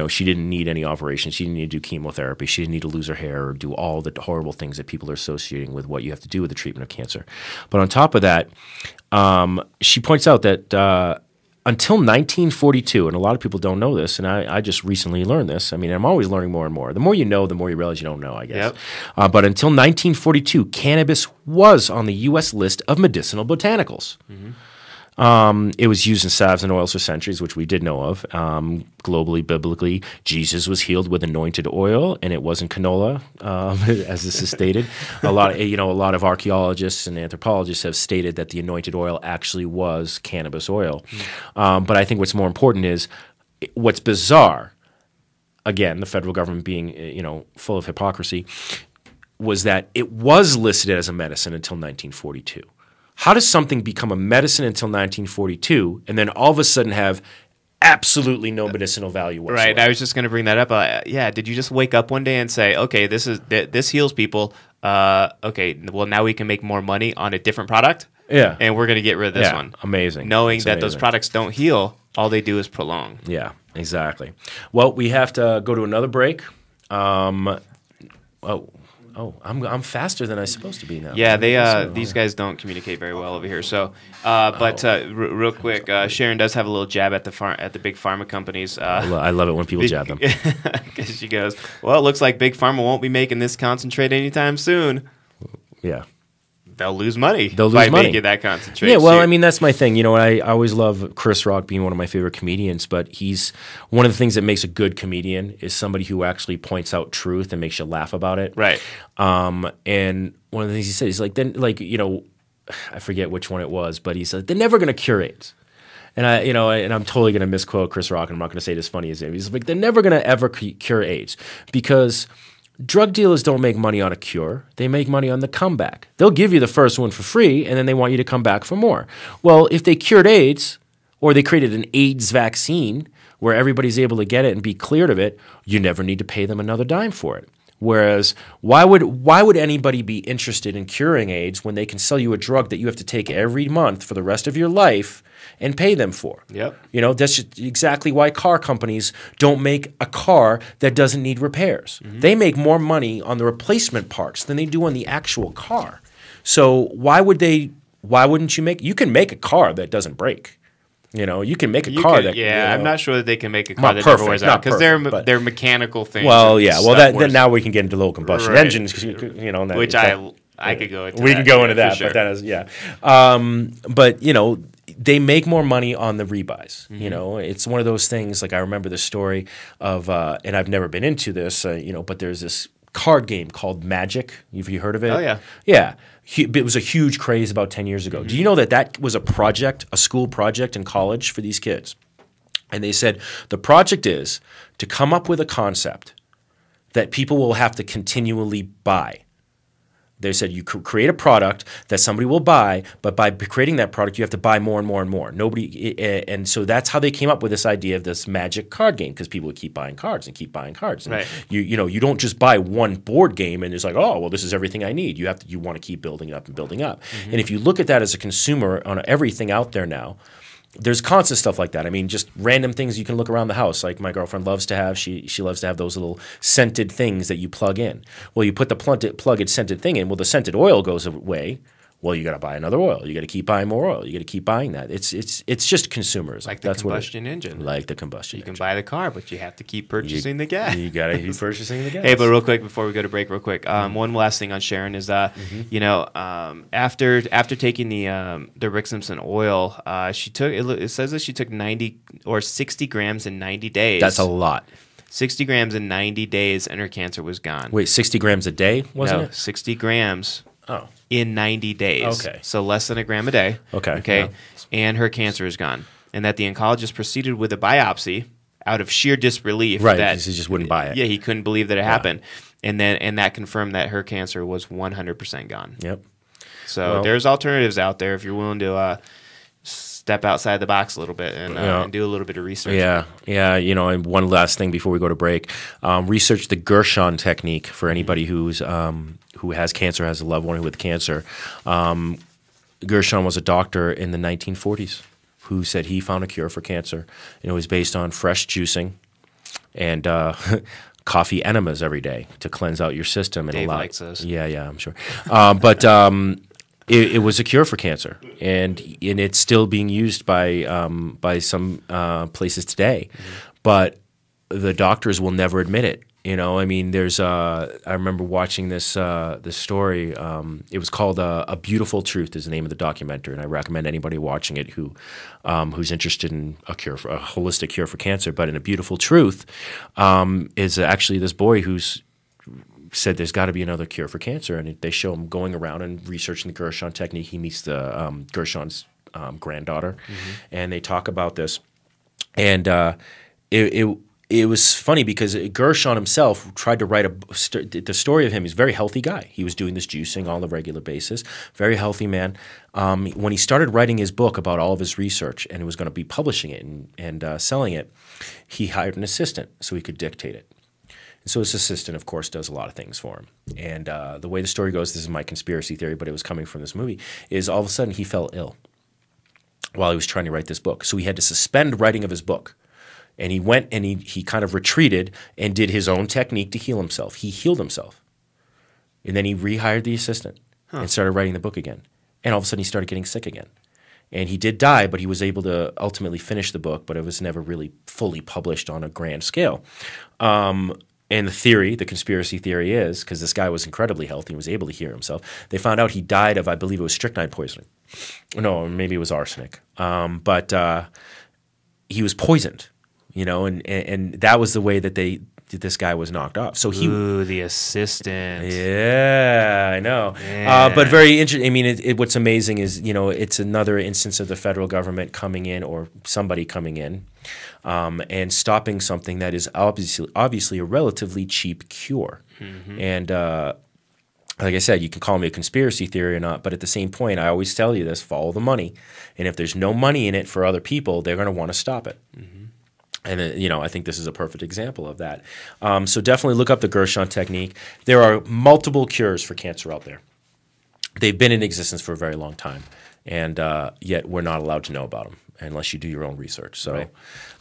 She didn't need any operations. She didn't need to do chemotherapy. She didn't need to lose her hair or do all the horrible things that people are associating with what you have to do with the treatment of cancer. But on top of that, she points out that until 1942, and a lot of people don't know this, and I just recently learned this. I mean, I'm always learning more and more. The more you know, the more you realize you don't know, I guess. Yep. But until 1942, cannabis was on the U.S. list of medicinal botanicals. It was used in salves and oils for centuries, which we did know of. Globally, biblically, Jesus was healed with anointed oil, and it wasn't canola, as this is stated. A lot of archaeologists and anthropologists have stated that the anointed oil actually was cannabis oil. But I think what's more important is what's bizarre. Again, the federal government being full of hypocrisy, was that it was listed as a medicine until 1942. How does something become a medicine until 1942 and then all of a sudden have absolutely no medicinal value whatsoever? Right. I was just going to bring that up. Did you just wake up one day and say, okay, this heals people. Okay, well, now we can make more money on a different product? Yeah. And we're going to get rid of this one. Amazing. Knowing that those products don't heal, all they do is prolong. Yeah, exactly. Well, we have to go to another break. I'm faster than I'm supposed to be now. Yeah, these guys don't communicate very well over here. So, real quick, Sharon does have a little jab at the big pharma companies. I love it when people jab them. Because she goes, well, it looks like big pharma won't be making this concentrate anytime soon. Yeah. They'll lose money. By making that concentrate. Yeah, well, I mean, that's my thing. I always love Chris Rock being one of my favorite comedians, but he's one of the things that makes a good comedian is somebody who actually points out truth and makes you laugh about it. Right. And one of the things he said, he's like, I forget which one it was, but he said, they're never going to cure AIDS. And I'm totally going to misquote Chris Rock, and I'm not going to say it as funny as him. He's like, they're never going to ever cure AIDS because drug dealers don't make money on a cure. They make money on the comeback. They'll give you the first one for free, and then they want you to come back for more. Well, if they cured AIDS or they created an AIDS vaccine where everybody's able to get it and be cleared of it, you never need to pay them another dime for it. Whereas why would anybody be interested in curing AIDS when they can sell you a drug that you have to take every month for the rest of your life and pay them for? Yep. That's just exactly why car companies don't make a car that doesn't need repairs. They make more money on the replacement parts than they do on the actual car. So why wouldn't you can make a car that doesn't break. You can make a car that. Yeah, I'm not sure that they can make a car that never wears out because they're mechanical things. Well, yeah. Well, then now we can get into low combustion engines, which I could go into. We can go into that, sure. but that is but they make more money on the rebuys. It's one of those things. Like I remember the story of, and I've never been into this. But there's this card game called Magic. Have you heard of it? Oh yeah. Yeah. It was a huge craze about 10 years ago. Do you know that was a school project in college for these kids? And they said the project is to come up with a concept that people will have to continually buy. They said you create a product that somebody will buy, but by creating that product, you have to buy more and more and more. And so that's how they came up with this idea of this Magic card game because people would keep buying cards and keep buying cards. And right. You don't just buy one board game and it's like, oh, well, this is everything I need. You want to keep building up and building up. And if you look at that as a consumer on everything out there now, there's constant stuff like that. I mean, just random things you can look around the house. Like my girlfriend loves to have, she loves to have those little scented things that you plug in. Well, you put the plug-in scented thing in. Well, the scented oil goes away. Well, you got to buy another oil. You got to keep buying more oil. You got to keep buying that. It's just consumerism. Like the combustion engine. Like the combustion engine. You can buy the car, but you have to keep purchasing the gas. You got to keep purchasing the gas. Hey, but real quick before we go to break, one last thing on Sharon is after taking the Rick Simpson oil, she took. It says that she took 90 or 60 grams in 90 days. That's a lot. 60 grams in 90 days, and her cancer was gone. Wait, 60 grams a day, wasn't it? 60 grams. Oh. In 90 days. Okay. So less than a gram a day. Okay. Yeah. And her cancer is gone. And that the oncologist proceeded with a biopsy out of sheer disbelief. Right, that because he just wouldn't buy it. Yeah, he couldn't believe that it happened. And that confirmed that her cancer was 100% gone. Yep. So there's alternatives out there if you're willing to step outside the box a little bit and do a little bit of research. Yeah. And one last thing before we go to break. Research the Gershon technique for anybody who has cancer, has a loved one with cancer. Gershon was a doctor in the 1940s who said he found a cure for cancer. And it was based on fresh juicing and coffee enemas every day to cleanse out your system. And Dave likes those. Yeah, I'm sure. It was a cure for cancer, and it's still being used by some places today. But the doctors will never admit it. There's I remember watching this story. It was called "A Beautiful Truth" is the name of the documentary, and I recommend anybody watching it who's interested in a holistic cure for cancer. But in "A Beautiful Truth" is actually this boy who's said there's got to be another cure for cancer, and they show him going around and researching the Gershon technique. He meets the Gershon's granddaughter, and they talk about this. And it was funny because Gershon himself tried to write the story of him. He's a very healthy guy. He was doing this juicing on a regular basis, very healthy man. When he started writing his book about all of his research and he was going to be publishing it and selling it, he hired an assistant so he could dictate it. And so his assistant, of course, does a lot of things for him. And the way the story goes, this is my conspiracy theory, but it was coming from this movie, is all of a sudden he fell ill while he was trying to write this book. So he had to suspend writing of his book. And he went and he kind of retreated and did his own technique to heal himself. He healed himself. And then he rehired the assistant and started writing the book again. And all of a sudden he started getting sick again. And he did die, but he was able to ultimately finish the book, but it was never really fully published on a grand scale. And the conspiracy theory is, because this guy was incredibly healthy and was able to heal himself, they found out he died of, I believe it was strychnine poisoning. No, maybe it was arsenic. But he was poisoned, and that was the way that this guy was knocked off. So the assistant. Yeah, I know. Yeah. But very interesting. What's amazing is, it's another instance of the federal government coming in or somebody coming in and stopping something that is obviously a relatively cheap cure. And like I said, you can call me a conspiracy theory or not, but at the same point, I always tell you this: follow the money. And if there's no money in it for other people, they're going to want to stop it. And I think this is a perfect example of that. So definitely look up the Gershon technique. There are multiple cures for cancer out there. They've been in existence for a very long time, and yet we're not allowed to know about them unless you do your own research. So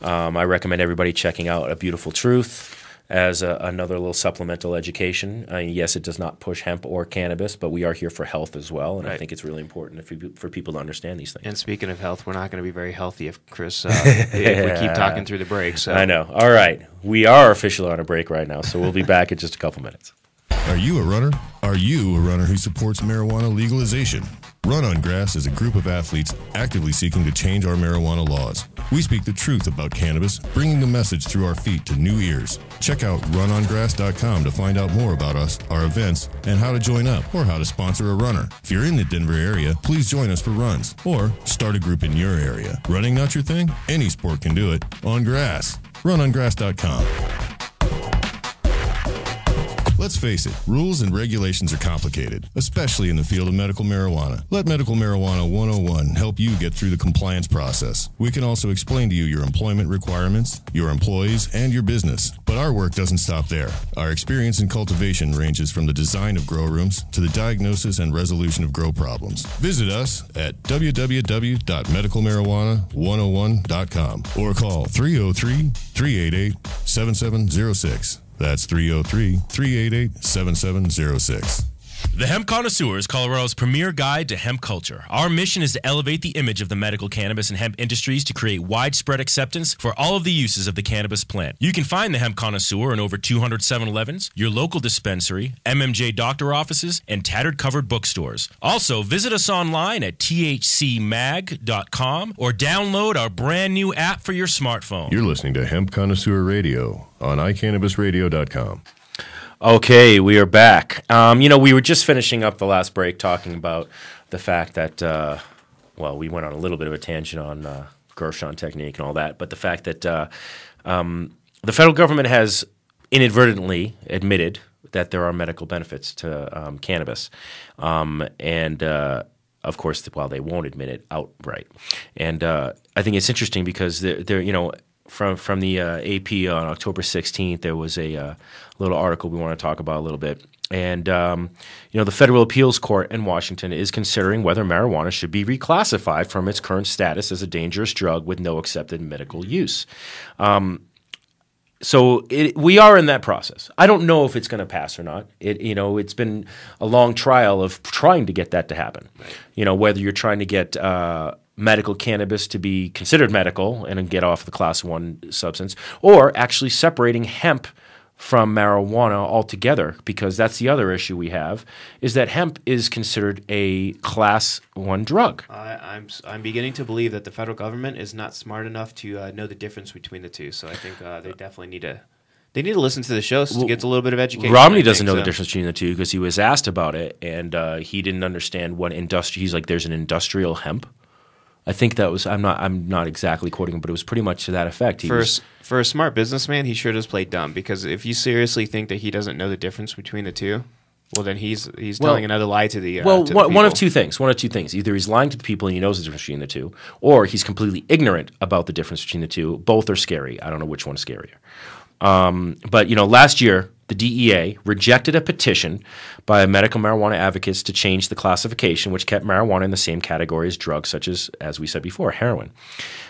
I recommend everybody checking out A Beautiful Truth as another little supplemental education. Yes, it does not push hemp or cannabis, but we are here for health as well, and I think it's really important for people to understand these things. And speaking of health, we're not going to be very healthy if Chris if we keep talking through the break. So. I know. All right. We are officially on a break right now, so we'll be back in just a couple minutes. Are you a runner? Are you a runner who supports marijuana legalization? Run on Grass is a group of athletes actively seeking to change our marijuana laws. We speak the truth about cannabis, bringing the message through our feet to new ears. Check out runongrass.com to find out more about us, our events, and how to join up or how to sponsor a runner. If you're in the Denver area, please join us for runs or start a group in your area. Running not your thing? Any sport can do it. On grass. Runongrass.com. Let's face it, rules and regulations are complicated, especially in the field of medical marijuana. Let Medical Marijuana 101 help you get through the compliance process. We can also explain to you your employment requirements, your employees, and your business. But our work doesn't stop there. Our experience in cultivation ranges from the design of grow rooms to the diagnosis and resolution of grow problems. Visit us at www.medicalmarijuana101.com or call 303-388-7706. That's 303-388-7706. The Hemp Connoisseur is Colorado's premier guide to hemp culture. Our mission is to elevate the image of the medical cannabis and hemp industries to create widespread acceptance for all of the uses of the cannabis plant. You can find the Hemp Connoisseur in over 200 7-Elevens, your local dispensary, MMJ doctor offices, and tattered covered bookstores. Also, visit us online at thcmag.com or download our brand new app for your smartphone. You're listening to Hemp Connoisseur Radio on iCannabisRadio.com. Okay, we are back. We were just finishing up the last break talking about the fact that, we went on a little bit of a tangent on Gershon technique and all that, but the fact that the federal government has inadvertently admitted that there are medical benefits to cannabis. Of course, they won't admit it outright. And I think it's interesting because they're From the AP on October 16th, there was a little article we want to talk about a little bit. And, the Federal Appeals Court in Washington is considering whether marijuana should be reclassified from its current status as a dangerous drug with no accepted medical use. We are in that process. I don't know if it's going to pass or not. It's been a long trial of trying to get that to happen. Right. Whether you're trying to get medical cannabis to be considered medical and get off the Class 1 substance, or actually separating hemp from marijuana altogether, because that's the other issue we have, is that hemp is considered a Class 1 drug. I'm beginning to believe that the federal government is not smart enough to know the difference between the two. So I think they definitely need to. They need to listen to the show to get a little bit of education. Romney doesn't know the difference between the two because he was asked about it, and he didn't understand what industry. He's like, there's an industrial hemp. I think that was. I'm not exactly quoting him, but it was pretty much to that effect. For a smart businessman, he sure does play dumb, because if you seriously think that he doesn't know the difference between the two, well, then he's telling another lie to the one of two things. Either he's lying to the people and he knows the difference between the two, or he's completely ignorant about the difference between the two. Both are scary. I don't know which one's scarier. But last year, the DEA rejected a petition by medical marijuana advocates to change the classification, which kept marijuana in the same category as drugs such as we said before, heroin.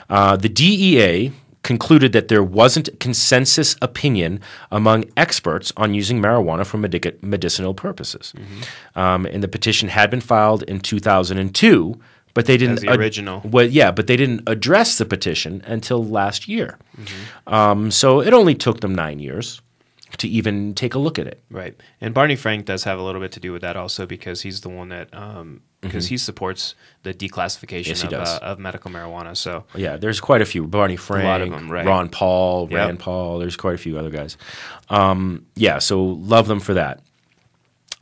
The DEA concluded that there wasn't consensus opinion among experts on using marijuana for medicinal purposes. Mm-hmm. And the petition had been filed in 2002, but they didn't. As the original. But they didn't address the petition until last year. Mm-hmm. So it only took them 9 years to even take a look at it. Right. And Barney Frank does have a little bit to do with that also, because he's the one that because he supports the declassification of medical marijuana. So yeah, there's quite a few. Barney Frank, a lot of them, right. Ron Paul, Rand Paul. There's quite a few other guys. So love them for that.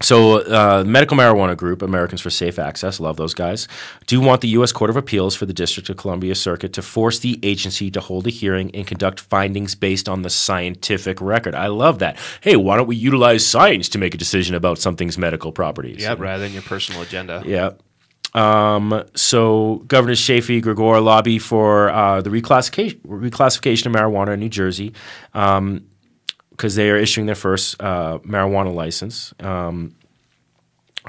So the Medical Marijuana Group, Americans for Safe Access, love those guys, do want the U.S. Court of Appeals for the District of Columbia Circuit to force the agency to hold a hearing and conduct findings based on the scientific record. I love that. Hey, why don't we utilize science to make a decision about something's medical properties? Yeah, rather than your personal agenda. Yeah. So Governor Chafee Gregor lobby for the reclassification of marijuana in New Jersey. Because they are issuing their first marijuana license. I'm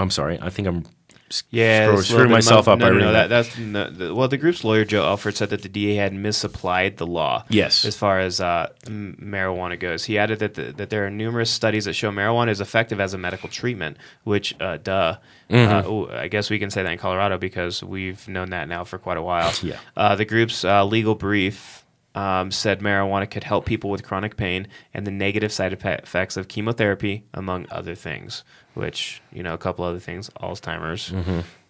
sorry, I think I'm screwing myself up by reading that. The group's lawyer, Joe Alford, said that the DA had misapplied the law. Yes. As far as marijuana goes. He added that there are numerous studies that show marijuana is effective as a medical treatment, which, Mm-hmm. I guess we can say that in Colorado because we've known that now for quite a while. Yeah. The group's legal brief said marijuana could help people with chronic pain and the negative side effects of chemotherapy, among other things, which, a couple other things, Alzheimer's,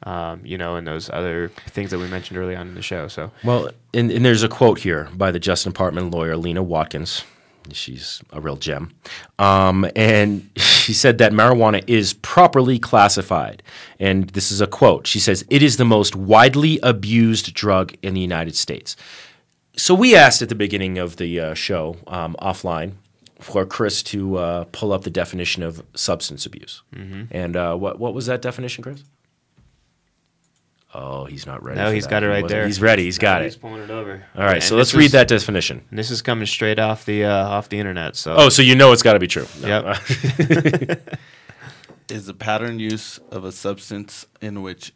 and those other things that we mentioned early on in the show. So, well, and there's a quote here by the Justice Department lawyer, Lena Watkins. She's a real gem. And she said that marijuana is properly classified. And this is a quote. She says, "It is the most widely abused drug in the United States." So we asked at the beginning of the show, offline, for Chris to pull up the definition of substance abuse. Mm-hmm. And what was that definition, Chris? Oh, he's not ready. No, he's got it right there. He's ready. He's got it. He's pulling it over. All right, so let's read that definition. And this is coming straight off the internet. So so you know it's got to be true. Yep. Is a pattern use of a substance in which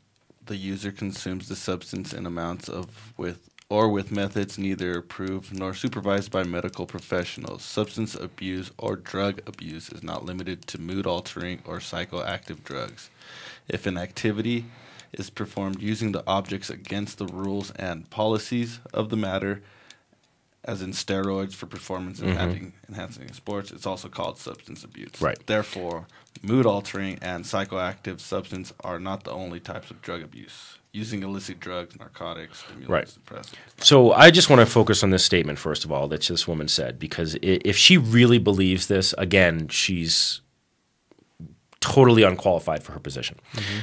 the user consumes the substance in amounts of with or with methods neither approved nor supervised by medical professionals. Substance abuse or drug abuse is not limited to mood-altering or psychoactive drugs. If an activity is performed using the objects against the rules and policies of the matter, as in steroids for performance enhancing sports, it's also called substance abuse. Right. Therefore, mood-altering and psychoactive substance are not the only types of drug abuse. Using illicit drugs, narcotics, stimulants, depressants. So I just want to focus on this statement, first of all, that this woman said, because if she really believes this, again, she's totally unqualified for her position.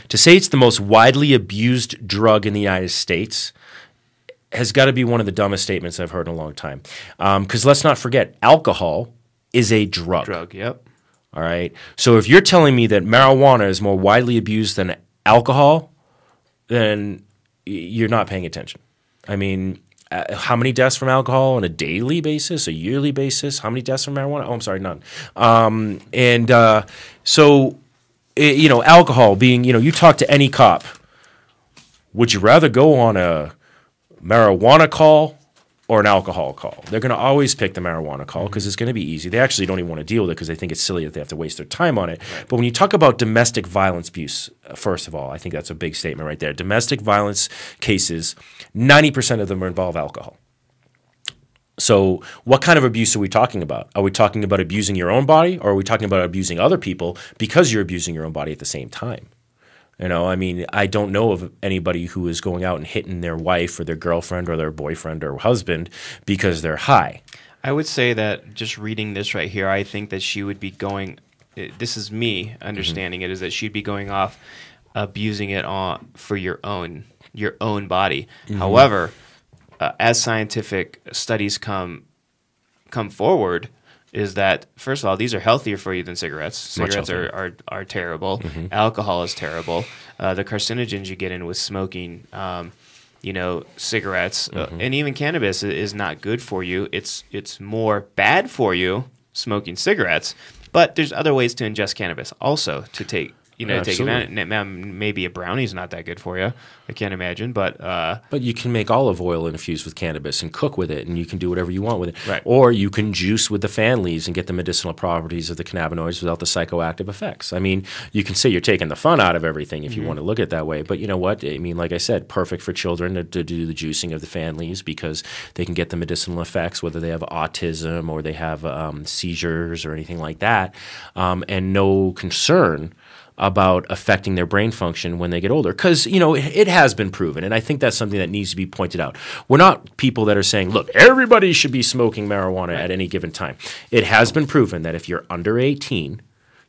To say it's the most widely abused drug in the United States has got to be one of the dumbest statements I've heard in a long time. Because let's not forget, alcohol is a drug. Yep. All right? So if you're telling me that marijuana is more widely abused than alcohol, then you're not paying attention. I mean, how many deaths from alcohol on a daily basis, a yearly basis? How many deaths from marijuana? Oh, I'm sorry, none. So, alcohol being, you talk to any cop. Would you rather go on a marijuana call or an alcohol call? They're going to always pick the marijuana call because it's going to be easy. They actually don't even want to deal with it because they think it's silly that they have to waste their time on it. Right. But when you talk about domestic violence abuse, first of all, I think that's a big statement right there. Domestic violence cases, 90% of them involve alcohol. So what kind of abuse are we talking about? Are we talking about abusing your own body, or are we talking about abusing other people because you're abusing your own body at the same time? I don't know of anybody who is going out and hitting their wife or their girlfriend or their boyfriend or husband because they're high. I would say that just reading this right here, I think that she would be going, this is me understanding it, is that she'd be going off abusing it for your own body. However, as scientific studies come forward, is that, first of all, these are healthier for you than cigarettes. Cigarettes are terrible. Alcohol is terrible. The carcinogens you get in with smoking, cigarettes, and even cannabis is not good for you. It's more bad for you smoking cigarettes. But there's other ways to ingest cannabis also to take take advantage. Maybe a brownie's not that good for you. I can't imagine, but you can make olive oil infused with cannabis and cook with it, and you can do whatever you want with it. Right. Or you can juice with the fan leaves and get the medicinal properties of the cannabinoids without the psychoactive effects. I mean, you can say you're taking the fun out of everything if you want to look at it that way, but you know what? I mean, like I said, perfect for children to do the juicing of the fan leaves because they can get the medicinal effects, whether they have autism or they have seizures or anything like that, and no concern about affecting their brain function when they get older. Because, it has been proven, and I think that's something that needs to be pointed out. We're not people that are saying, look, everybody should be smoking marijuana at any given time. It has been proven that if you're under 18,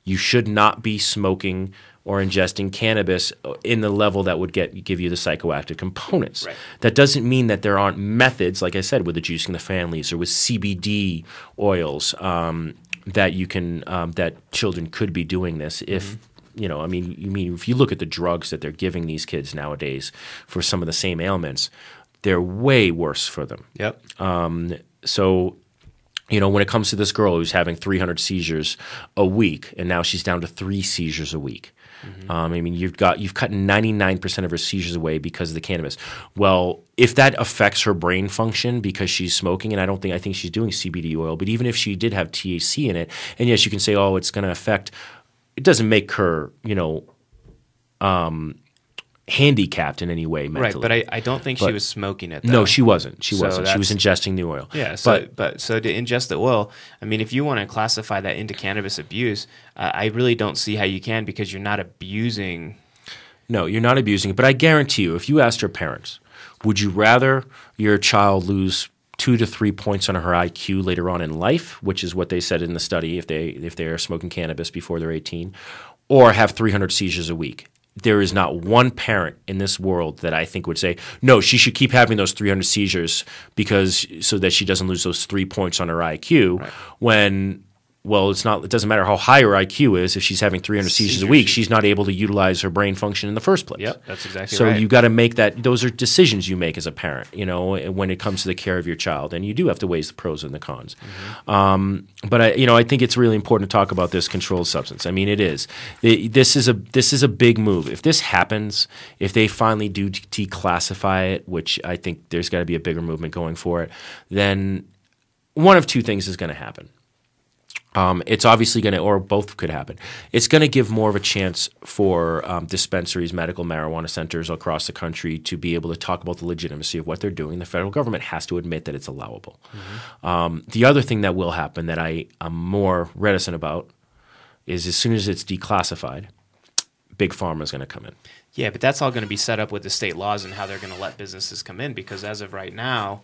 you should not be smoking or ingesting cannabis in the level that would give you the psychoactive components. Right. That doesn't mean that there aren't methods, like I said, with the juicing the fan leaves or with CBD oils that you can that children could be doing this if if you look at the drugs that they're giving these kids nowadays for some of the same ailments, they're way worse for them. Yep. So, when it comes to this girl who's having 300 seizures a week, and now she's down to 3 seizures a week. You've cut 99% of her seizures away because of the cannabis. Well, if that affects her brain function because she's smoking, and I think she's doing CBD oil, but even if she did have THC in it, and yes, you can say, it's going to affect. It doesn't make her, handicapped in any way mentally. Right, but I don't think she was smoking it, though. No, she wasn't. She wasn't. She was ingesting the oil. Yeah, so to ingest the oil, if you want to classify that into cannabis abuse, I really don't see how you can because you're not abusing. No, you're not abusing it. But I guarantee you, if you asked her parents, would you rather your child lose 2 to 3 points on her IQ later on in life, which is what they said in the study if they are smoking cannabis before they're 18, or have 300 seizures a week? There is not one parent in this world that I think would say, no, she should keep having those 300 seizures so that she doesn't lose those 3 points on her IQ when well, it doesn't matter how high her IQ is. If she's having 300 seizures a week, she's not able to utilize her brain function in the first place. Yep, that's exactly so right. So you got to make that. Those are decisions you make as a parent, when it comes to the care of your child, and you do have to weigh the pros and the cons. But I think it's really important to talk about this controlled substance. I mean, it is. This is a big move. If this happens, if they finally do declassify it, which I think there's got to be a bigger movement going for it, then one of two things is going to happen. It's obviously going to, or both could happen. It's going to give more of a chance for dispensaries, medical marijuana centers across the country to be able to talk about the legitimacy of what they're doing. The federal government has to admit that it's allowable. The other thing that will happen that I am more reticent about is as soon as it's declassified, Big Pharma is going to come in. Yeah, but that's all going to be set up with the state laws and how they're going to let businesses come in, because as of right now,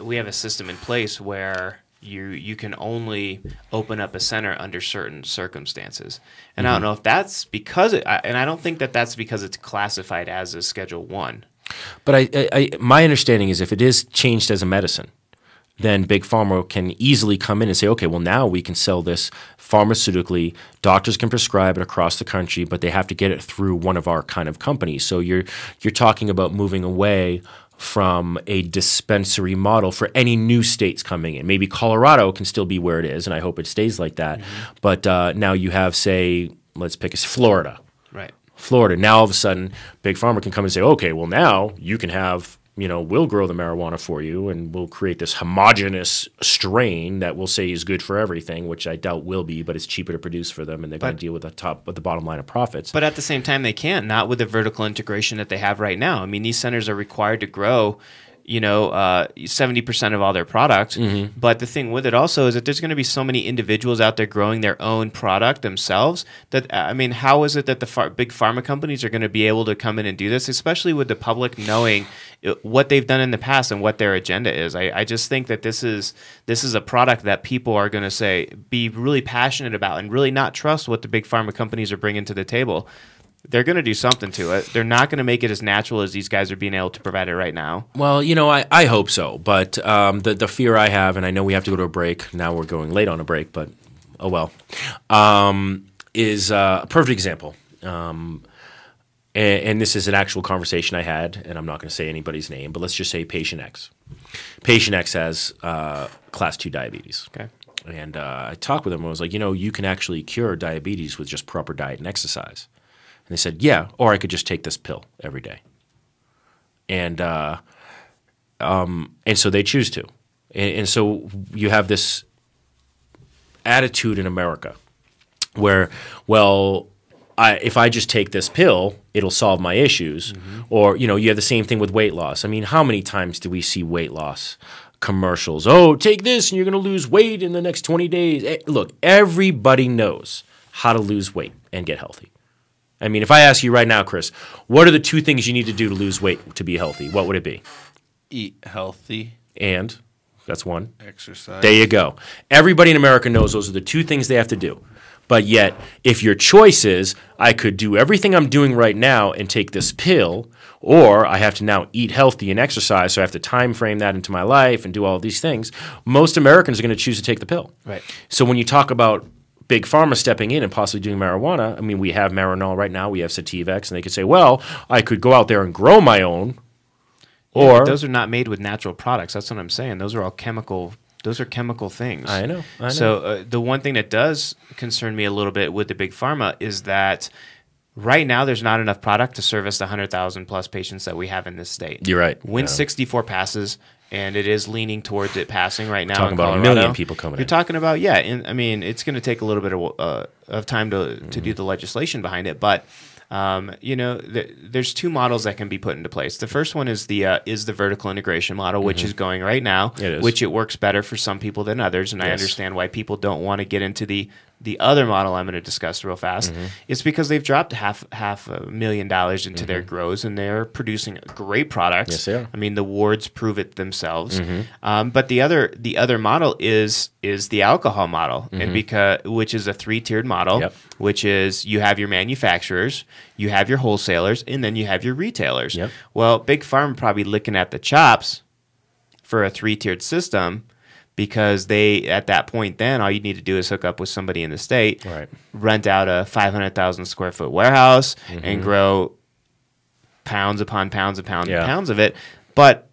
we have a system in place where you can only open up a center under certain circumstances. And I don't know if that's because and I don't think that that's because it's classified as a Schedule 1. But my understanding is if it is changed as a medicine, then Big Pharma can easily come in and say, okay, well, now we can sell this pharmaceutically. Doctors can prescribe it across the country, but they have to get it through one of our kind of companies. So you're talking about moving away from a dispensary model for any new states coming in. Maybe Colorado can still be where it is, and I hope it stays like that. But now you have, say, let's pick Florida. Right. Florida. Now all of a sudden, Big Pharma can come and say, okay, well, now you can have, we'll grow the marijuana for you, and we'll create this homogenous strain that we'll say is good for everything, which I doubt will be, but it's cheaper to produce for them, and they're going to deal with the bottom line of profits. But at the same time, they can't, not with the vertical integration that they have right now. I mean, these centers are required to grow 70% of all their product. But the thing with it also is that there's going to be so many individuals out there growing their own product themselves that, I mean, how is it that the big pharma companies are going to be able to come in and do this, especially with the public knowing what they've done in the past and what their agenda is? I just think that this is a product that people are going to be really passionate about and really not trust what the big pharma companies are bringing to the table. They're going to do something to it. They're not going to make it as natural as these guys are being able to provide it right now. Well, I hope so. But the fear I have, and I know we have to go to a break. Now we're going late on a break, but oh well, is a perfect example. And this is an actual conversation I had, and I'm not going to say anybody's name, but let's just say Patient X. Patient X has class 2 diabetes. Okay. And I talked with him and I was like, you can actually cure diabetes with just proper diet and exercise. And they said, yeah, or I could just take this pill every day. And so they choose to. And so you have this attitude in America where, well, if I just take this pill, it'll solve my issues. Or, you have the same thing with weight loss. I mean, how many times do we see weight loss commercials? Oh, take this and you're going to lose weight in the next 20 days. Look, everybody knows how to lose weight and get healthy. I mean, if I ask you right now, Chris, what are the 2 things you need to do to lose weight to be healthy? What would it be? Eat healthy. And that's one. Exercise. There you go. Everybody in America knows those are the 2 things they have to do. But yet, if your choice is, I could do everything I'm doing right now and take this pill, or I have to now eat healthy and exercise, so I have to time frame that into my life and do all of these things, most Americans are going to choose to take the pill. Right. So when you talk about Big Pharma stepping in and possibly doing marijuana, I mean, we have Marinol right now, we have Sativex, and they could say, well, I could go out there and grow my own, or... but those are not made with natural products. That's what I'm saying. Those are all chemical... Those are chemical things. I know. So the one thing that does concern me a little bit with the big pharma is that right now there's not enough product to service the 100,000 plus patients that we have in this state. You're right. When 64 passes, and it is leaning towards it passing right now. Talking in about Colorado, 1 million people coming in. You're talking about, I mean, it's going to take a little bit of time to do the legislation behind it, but there's 2 models that can be put into place. The first one is the vertical integration model, which is going right now, which it works better for some people than others, and I understand why people don't want to get into the other model I'm going to discuss real fast. It's because they've dropped half $500,000 into their grows, and they're producing great products. Yes, they are. I mean, the wards prove it themselves. But the other model is the alcohol model, and which is a 3-tiered model, which is you have your manufacturers, you have your wholesalers, and then you have your retailers. Well, Big Pharma probably licking at the chops for a 3-tiered system, because they, at that point then, all you need to do is hook up with somebody in the state, rent out a 500,000 square foot warehouse, and grow pounds upon pounds upon pounds of it. But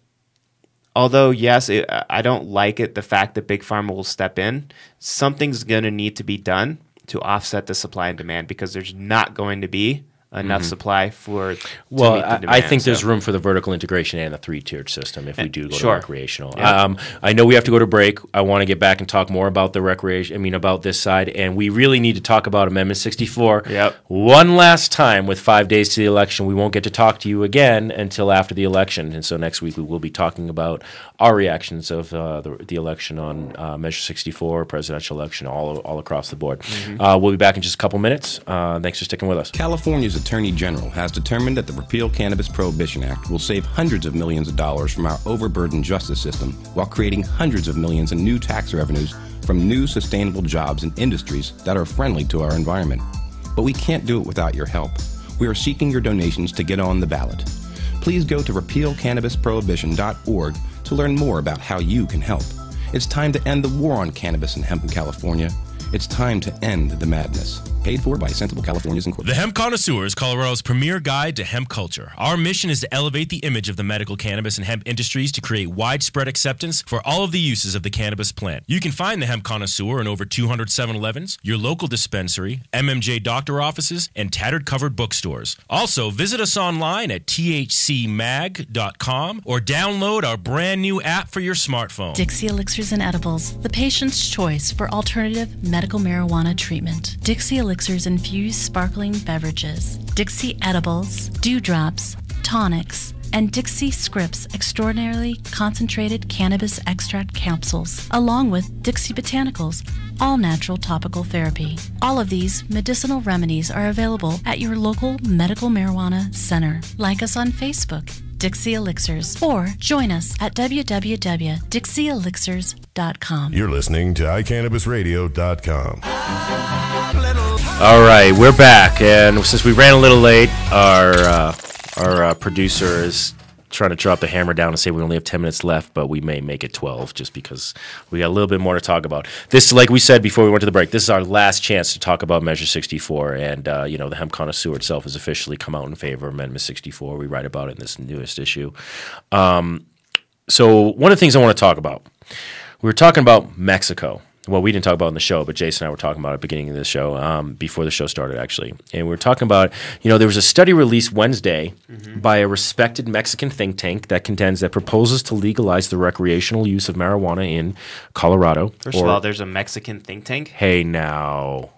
although, yes, I don't like it, the fact that Big Pharma will step in, something's going to need to be done to offset the supply and demand, because there's not going to be enough supply for to meet the demand. I think there's room for the vertical integration and the 3-tiered system if we do go to recreational. Yeah. I know we have to go to break. I want to get back and talk more about the about this side, and we really need to talk about Amendment 64 one last time with 5 days to the election. We won't get to talk to you again until after the election, and so next week we will be talking about our reactions of the election on Measure 64, presidential election, all across the board. We'll be back in just a couple minutes. Thanks for sticking with us. California's Attorney General has determined that the Repeal Cannabis Prohibition Act will save hundreds of millions of dollars from our overburdened justice system while creating hundreds of millions in new tax revenues from new sustainable jobs and industries that are friendly to our environment. But we can't do it without your help. We are seeking your donations to get on the ballot. Please go to repealcannabisprohibition.org to learn more about how you can help. It's time to end the war on cannabis and hemp in California. It's time to end the madness. Paid for by Sensible Californians Incorporated. The Hemp Connoisseur is Colorado's premier guide to hemp culture. Our mission is to elevate the image of the medical cannabis and hemp industries to create widespread acceptance for all of the uses of the cannabis plant. You can find the Hemp Connoisseur in over 200 7-Elevens, your local dispensary, MMJ doctor offices, and tattered covered bookstores. Also, visit us online at thcmag.com or download our brand new app for your smartphone. Dixie Elixirs and Edibles, the patient's choice for alternative medical marijuana treatment. Dixie Elixirs infused sparkling beverages, Dixie Edibles, Dewdrops, Tonics, and Dixie Scripts extraordinarily concentrated cannabis extract capsules, along with Dixie Botanicals, all-natural topical therapy. All of these medicinal remedies are available at your local medical marijuana center. Like us on Facebook, Dixie Elixirs, or join us at www.dixieelixirs.com. You're listening to iCannabisRadio.com. All right, we're back, and since we ran a little late, our producer is trying to drop the hammer down and say we only have 10 minutes left, but we may make it 12 just because we got a little bit more to talk about. This, like we said before we went to the break, this is our last chance to talk about Measure 64, and the Hemp Connoisseur itself has officially come out in favor of Amendment 64. We write about it in this newest issue. So one of the things I want to talk about, we were talking about Mexico. Well, we didn't talk about it in the show, but Jason and I were talking about it at the beginning of the show, before the show started, actually. And we were talking about, there was a study released Wednesday by a respected Mexican think tank that contends that proposals to legalize the recreational use of marijuana in Colorado. First of all, there's a Mexican think tank? Hey, now.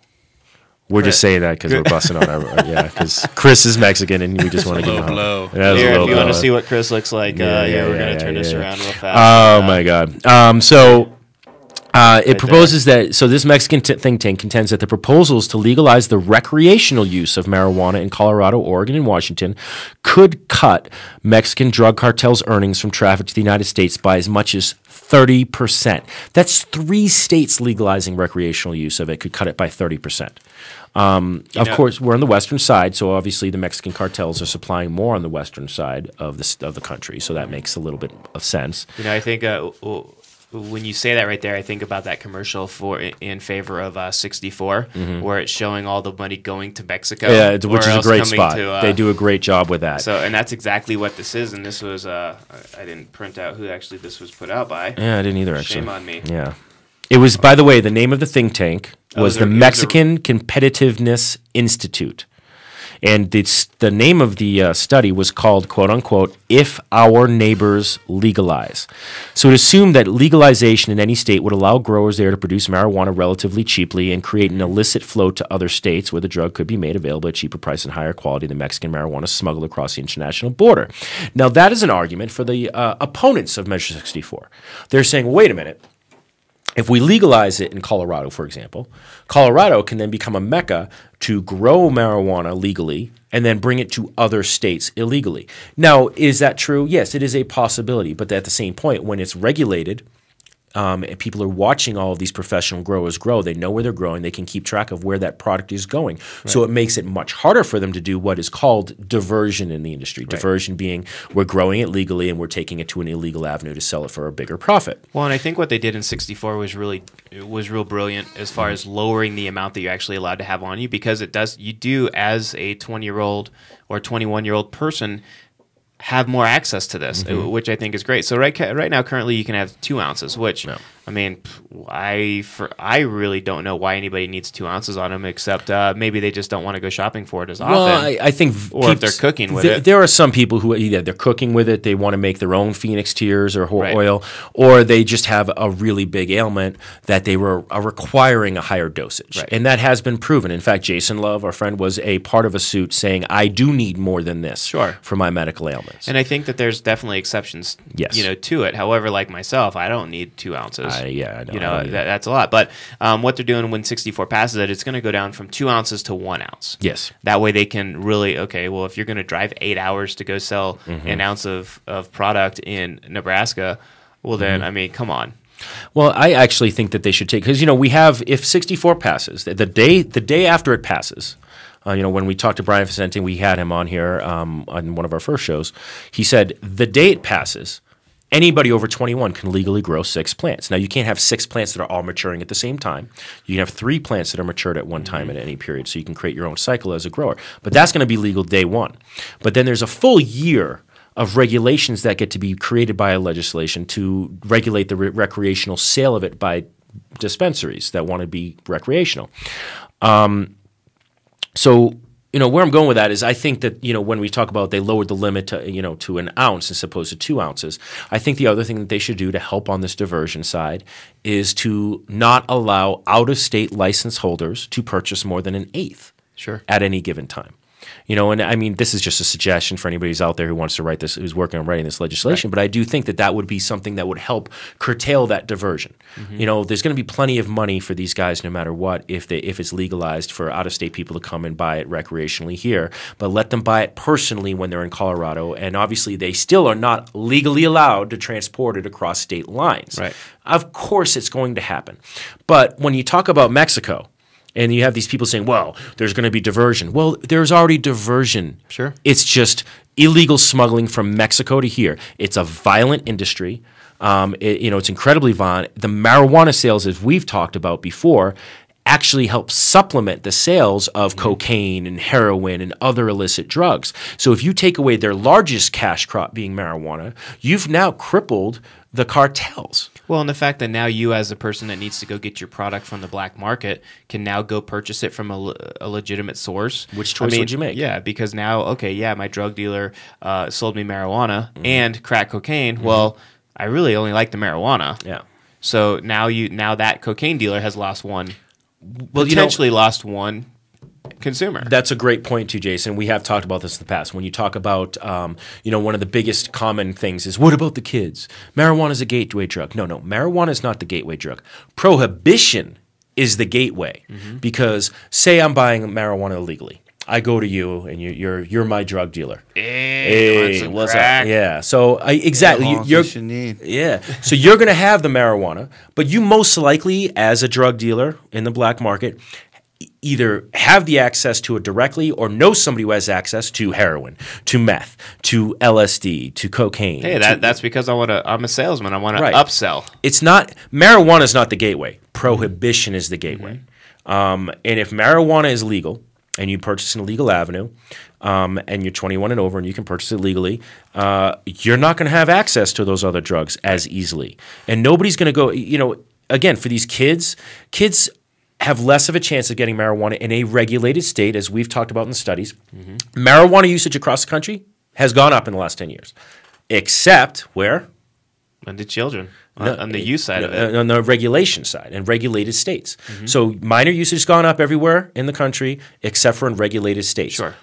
We're just saying that because we're busting on our because Chris is Mexican and we just want to give him a blow. Here, if you want to see what Chris looks like, we're going to turn this around real fast. Oh, my God. It proposes that, so this Mexican think tank contends that the proposals to legalize the recreational use of marijuana in Colorado, Oregon, and Washington could cut Mexican drug cartels' earnings from traffic to the United States by as much as 30%. That's 3 states legalizing recreational use of it could cut it by 30%. Of course, we're on the western side, so obviously the Mexican cartels are supplying more on the western side of the country, so that makes a little bit of sense. I think when you say that right there, I think about that commercial in favor of 64, where it's showing all the money going to Mexico. Yeah, which is a great spot. They do a great job with that. So, and that's exactly what this is. And this was, I didn't print out who actually this was put out by. Yeah, I didn't either, actually. Shame on me. Yeah. It was, by the way, the name of the think tank was the Mexican Competitiveness Institute. And the name of the study was called, quote unquote, If Our Neighbors Legalize. So it assumed that legalization in any state would allow growers there to produce marijuana relatively cheaply and create an illicit flow to other states where the drug could be made available at cheaper price and higher quality than Mexican marijuana smuggled across the international border. Now, that is an argument for the opponents of Measure 64. They're saying, well, wait a minute. If we legalize it in Colorado, for example, Colorado can then become a mecca to grow marijuana legally and then bring it to other states illegally. Now, is that true? Yes, it is a possibility. But at the same point, when it's regulated and people are watching all of these professional growers grow. They know where they're growing. They can keep track of where that product is going. Right. So it makes it much harder for them to do what is called diversion in the industry. Right. Diversion being we're growing it legally and we're taking it to an illegal avenue to sell it for a bigger profit. Well, and I think what they did in 64 was real brilliant as far as lowering the amount that you're actually allowed to have on you, because you do as a 20-year-old or 21-year-old person have more access to this, which I think is great. So right now, currently, you can have 2 ounces, which, I mean, I really don't know why anybody needs 2 ounces on them, except maybe they just don't want to go shopping for it as often. Well, I think or if they're cooking with it. There are some people who either they're cooking with it, they want to make their own Phoenix tears or oil, or they just have a really big ailment that they are requiring a higher dosage. Right. And that has been proven. In fact, Jason Love, our friend, was a part of a suit saying, I do need more than this for my medical ailments. And I think that there's definitely exceptions, to it. However, like myself, I don't need 2 ounces. I know. That's a lot. But what they're doing when 64 passes it, it's going to go down from 2 ounces to 1 ounce. Yes. That way they can really, if you're going to drive 8 hours to go sell an ounce of product in Nebraska, well then, I mean, come on. Well, I actually think that they should take, because, we have, if 64 passes, the day after it passes, when we talked to Brian Vicente, we had him on here on one of our first shows. He said the day it passes, anybody over 21 can legally grow 6 plants. Now, you can't have 6 plants that are all maturing at the same time. You can have 3 plants that are matured at one time at any period, so you can create your own cycle as a grower. But that's going to be legal day one. But then there's a full year of regulations that get to be created by a legislation to regulate the recreational sale of it by dispensaries that want to be recreational. So, where I'm going with that is I think that, when we talk about they lowered the limit to, to an ounce as opposed to 2 ounces, I think the other thing that they should do to help on this diversion side is to not allow out-of-state license holders to purchase more than an eighth at any given time. And I mean, this is just a suggestion for anybody who's out there who wants to write this, who's working on writing this legislation. Right. But I do think that would be something that would help curtail that diversion. There's going to be plenty of money for these guys no matter what if it's legalized for out-of-state people to come and buy it recreationally here. But let them buy it personally when they're in Colorado. And obviously, they still are not legally allowed to transport it across state lines. Right. Of course, it's going to happen. But when you talk about Mexico, and you have these people saying, well, there's going to be diversion. Well, there's already diversion. Sure. It's just illegal smuggling from Mexico to here. It's a violent industry. It's incredibly violent. The marijuana sales, as we've talked about before, actually help supplement the sales of cocaine and heroin and other illicit drugs. So if you take away their largest cash crop being marijuana, you've now crippled the cartels. Well, and the fact that now you, as a person that needs to go get your product from the black market, can now go purchase it from a legitimate source. Which choice would you make? Yeah, because now, my drug dealer sold me marijuana and crack cocaine. Well, I really only like the marijuana. Yeah. So now that cocaine dealer has lost one. Well, potentially lost one consumer. That's a great point too, Jason. We have talked about this in the past. When you talk about, one of the biggest common things is, what about the kids? Marijuana is a gateway drug. No, marijuana is not the gateway drug. Prohibition is the gateway because say I'm buying marijuana illegally. I go to you and you're my drug dealer. Hey, what's up? Yeah. So exactly. So you're going to have the marijuana, but you most likely, as a drug dealer in the black market, either have the access to it directly or know somebody who has access to heroin, to meth, to LSD, to cocaine. Hey, that's because I'm a salesman. I want to upsell. It's not marijuana is not the gateway. Prohibition is the gateway. And if marijuana is legal, and you purchase an illegal avenue, and you're 21 and over and you can purchase it legally, you're not going to have access to those other drugs as easily. And nobody's going to go, again, for these kids have less of a chance of getting marijuana in a regulated state, as we've talked about in the studies. Marijuana usage across the country has gone up in the last 10 years, except where? On the children. On the use side of it. On the regulation side and regulated states. So minor usage has gone up everywhere in the country except for in regulated states. Sure.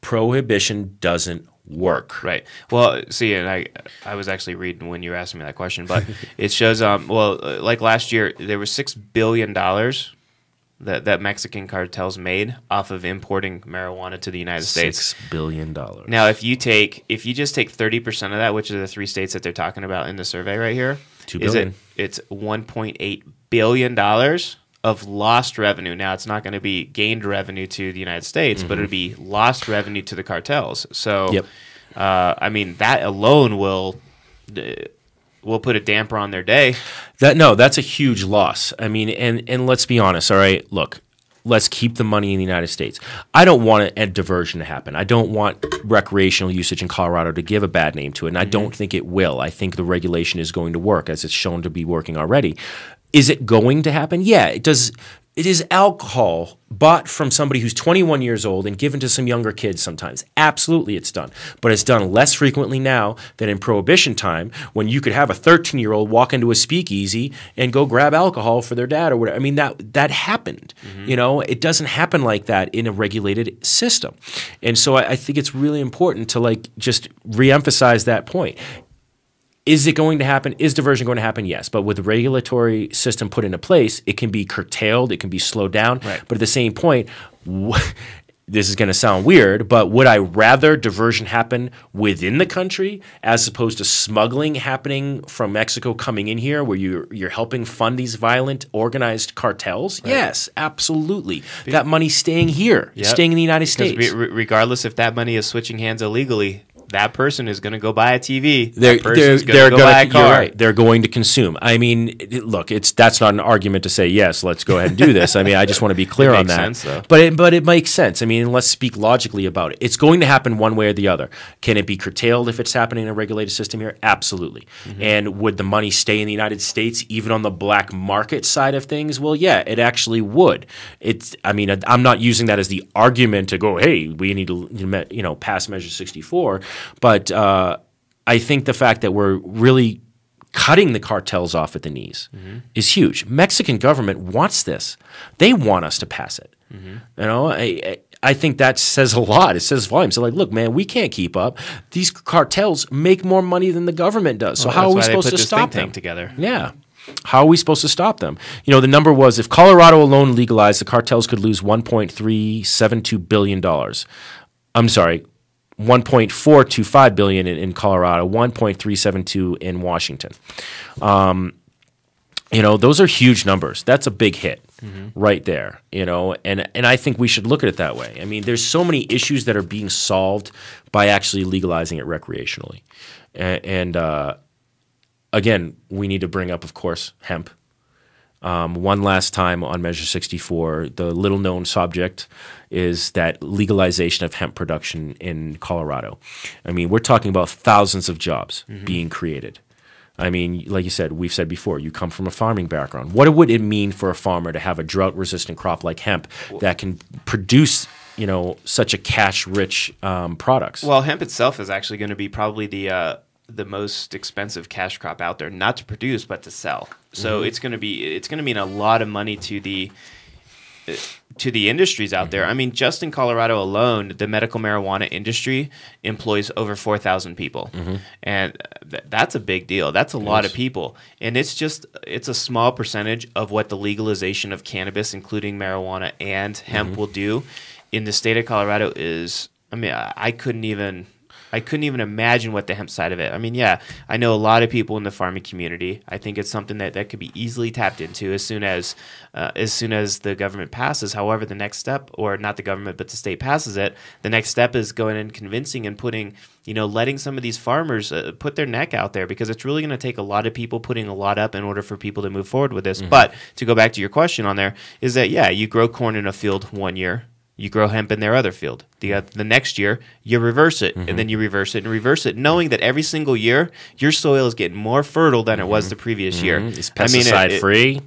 Prohibition doesn't work. Right. Well, see, and I was actually reading when you were asking me that question, but it shows, like last year, there was $6 billion that Mexican cartels made off of importing marijuana to the United States. $6 billion. Now, if you just take 30% of that, which are the 3 states that they're talking about in the survey right here, $2 billion. it's $1.8 billion of lost revenue. Now, it's not going to be gained revenue to the United States, but it'll be lost revenue to the cartels. So, I mean, that alone will put a damper on their day. That's a huge loss. I mean, and let's be honest, all right? Look, let's keep the money in the United States. I don't want a diversion to happen. I don't want recreational usage in Colorado to give a bad name to it, and I don't think it will. I think the regulation is going to work, as it's shown to be working already. Is it going to happen? Yeah, it does. It is alcohol bought from somebody who's 21 years old and given to some younger kids sometimes. Absolutely, it's done. But it's done less frequently now than in Prohibition time, when you could have a 13-year-old walk into a speakeasy and go grab alcohol for their dad or whatever. I mean, that happened. You know, it doesn't happen like that in a regulated system. And so I think it's really important to just reemphasize that point. Is it going to happen? Is diversion going to happen? Yes. But with the regulatory system put into place, it can be curtailed, it can be slowed down. Right. But at the same point, this is going to sound weird, but would I rather diversion happen within the country as opposed to smuggling happening from Mexico coming in here, where you're helping fund these violent organized cartels? Right. Yes, absolutely. That money's staying here, staying in the United States. Regardless if that money is switching hands illegally, that person is going to go buy a TV. They're going to go buy a car. You're right. They're going to consume. I mean, look, that's not an argument to say, yes, let's go ahead and do this. I mean, I just want to be clear on that. It makes sense, though. But it makes sense. I mean, let's speak logically about it. It's going to happen one way or the other. Can it be curtailed if it's happening in a regulated system here? Absolutely. And would the money stay in the United States, even on the black market side of things? Well, yeah, it actually would. I'm not using that as the argument to go, hey, we need to pass Measure 64. But I think the fact that we're really cutting the cartels off at the knees is huge. Mexican government wants this. They want us to pass it. You know, I think that says a lot. It says volumes. So look, man, we can't keep up. These cartels make more money than the government does. So how are we supposed to stop them? Together? Yeah. How are we supposed to stop them? You know, the number was, if Colorado alone legalized, the cartels could lose $1.372 billion. I'm sorry, $1.425 billion in Colorado, $1.372 in Washington. Those are huge numbers. That's a big hit right there. And I think we should look at it that way. I mean, there's so many issues that are being solved by actually legalizing it recreationally. And again, we need to bring up, of course, hemp. One last time on Measure 64, the little-known subject is that legalization of hemp production in Colorado. I mean, we're talking about thousands of jobs being created. I mean, like you said, we've said before, you come from a farming background. What would it mean for a farmer to have a drought-resistant crop like hemp that can produce, such a cash-rich products? Well, hemp itself is actually going to be probably the most expensive cash crop out there, not to produce but to sell. So it's going to mean a lot of money to the industries out there. I mean, just in Colorado alone, the medical marijuana industry employs over 4,000 people, and that's a big deal. That's a lot of people, and it's a small percentage of what the legalization of cannabis, including marijuana and hemp, will do in the state of Colorado. I couldn't even imagine what the hemp side of it. I mean, yeah, I know a lot of people in the farming community. I think it's something that could be easily tapped into as soon as the government passes. However, the next step, or not the government, but the state passes it, the next step is going and convincing and putting, letting some of these farmers put their neck out there, because it's really going to take a lot of people putting a lot up in order for people to move forward with this. But to go back to your question on there, is that, yeah, you grow corn in a field one year, you grow hemp in their other field. The next year, you reverse it, and then you reverse it and reverse it, knowing that every single year, your soil is getting more fertile than it was the previous year. It's pesticide-free.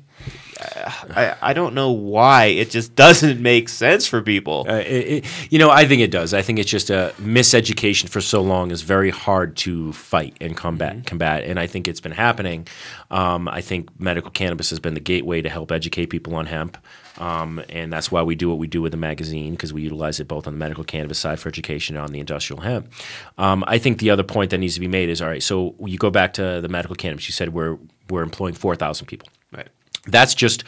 I don't know why. It just doesn't make sense for people. I think it does. I think it's just a miseducation for so long is very hard to fight and combat. And I think it's been happening. I think medical cannabis has been the gateway to help educate people on hemp. And that's why we do what we do with the magazine, because we utilize it both on the medical cannabis side for education and on the industrial hemp. I think the other point that needs to be made is, all right, so you go back to the medical cannabis. You said we're employing 4,000 people. Right. That's just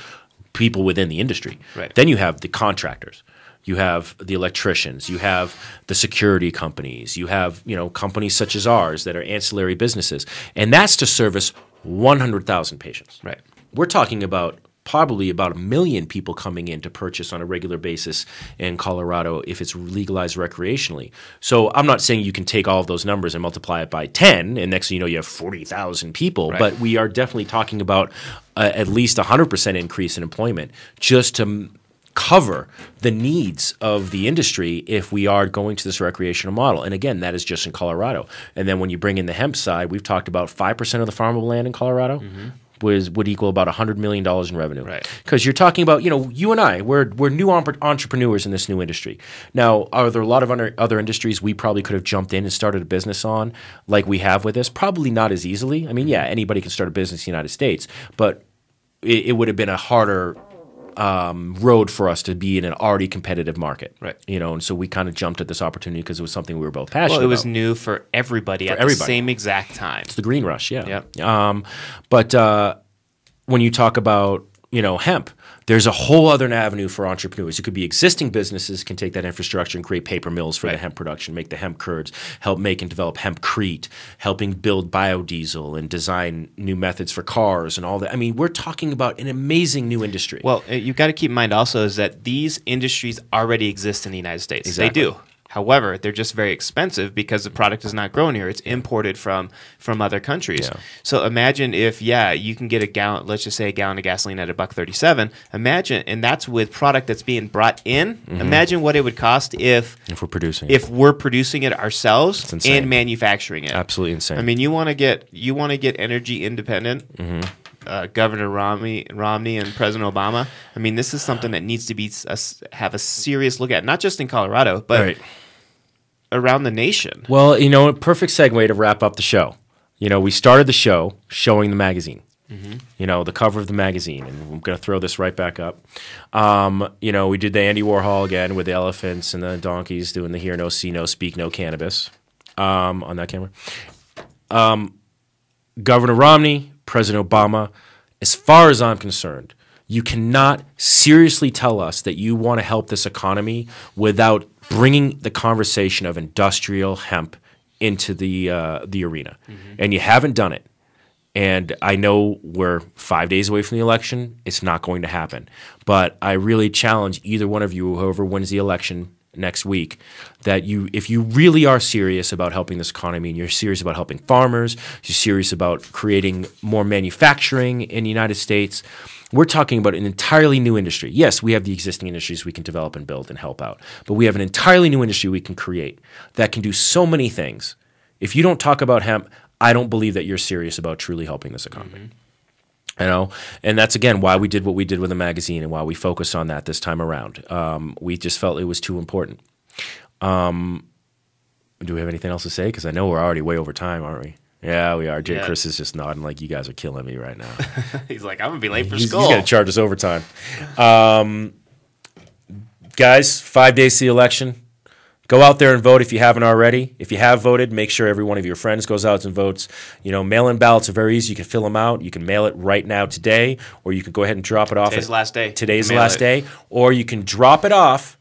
people within the industry. Right. Then you have the contractors. You have the electricians. You have the security companies. You have companies such as ours that are ancillary businesses. And that's to service 100,000 patients. Right. We're talking about probably about 1 million people coming in to purchase on a regular basis in Colorado if it's legalized recreationally. So I'm not saying you can take all of those numbers and multiply it by 10, and next thing you know, you have 40,000 people. Right. But we are definitely talking about at least 100% increase in employment just to cover the needs of the industry if we are going to this recreational model. And again, that is just in Colorado. And then when you bring in the hemp side, we've talked about 5% of the farmable land in Colorado would equal about $100 million in revenue. Right. Because you're talking about, you and I, we're new entrepreneurs in this new industry. Now, are there a lot of other industries we probably could have jumped in and started a business on like we have with this? Probably not as easily. I mean, yeah, anybody can start a business in the United States, but it would have been a harder road for us to be in an already competitive market. Right. And so we kind of jumped at this opportunity because it was something we were both passionate about. Well, it was new for everybody the same exact time. It's the green rush, yeah. Yep. But when you talk about, hemp, there's a whole other avenue for entrepreneurs. It could be existing businesses can take that infrastructure and create paper mills for the hemp production, make the hemp curds, help make and develop hempcrete, helping build biodiesel and design new methods for cars and all that. I mean, we're talking about an amazing new industry. Well, you've got to keep in mind also is that these industries already exist in the United States. Exactly. They do. However, they're just very expensive because the product is not grown here. It's imported from other countries. Yeah. So imagine if, you can get a gallon, let's just say a gallon of gasoline at $1.37. Imagine, and that's with product that's being brought in. Mm-hmm. Imagine what it would cost if we're producing it ourselves and manufacturing it. Absolutely insane. I mean, you want to get energy independent. Mm-hmm. Governor Romney and President Obama. I mean, this is something that needs to be have a serious look at, not just in Colorado, but around the nation. Well, a perfect segue to wrap up the show. We started the show showing the magazine. Mm-hmm. The cover of the magazine, and I'm going to throw this right back up. We did the Andy Warhol again with the elephants and the donkeys doing the hear no, see no, speak no cannabis on that camera. Governor Romney, President Obama, as far as I'm concerned, you cannot seriously tell us that you want to help this economy without bringing the conversation of industrial hemp into the arena. Mm-hmm. And you haven't done it. And I know we're 5 days away from the election. It's not going to happen. But I really challenge either one of you, whoever wins the election next week, that if you really are serious about helping this economy and you're serious about helping farmers, you're serious about creating more manufacturing in the United States, we're talking about an entirely new industry. Yes, we have the existing industries we can develop and build and help out, but we have an entirely new industry we can create that can do so many things. If you don't talk about hemp, I don't believe that you're serious about truly helping this economy. Mm-hmm. And that's, again, why we did what we did with the magazine and why we focused on that this time around. We just felt it was too important. Do we have anything else to say? Because I know we're already way over time, aren't we? Yeah, we are. Jay Chris is just nodding like you guys are killing me right now. He's like, I'm going to be late for school. He's going to charge us overtime. Guys, 5 days to the election. Go out there and vote if you haven't already. If you have voted, make sure every one of your friends goes out and votes. Mail-in ballots are very easy. You can fill them out. You can mail it right now today, or you can go ahead and drop it off. Today's the last day. Today's the last day. Or you can drop it off,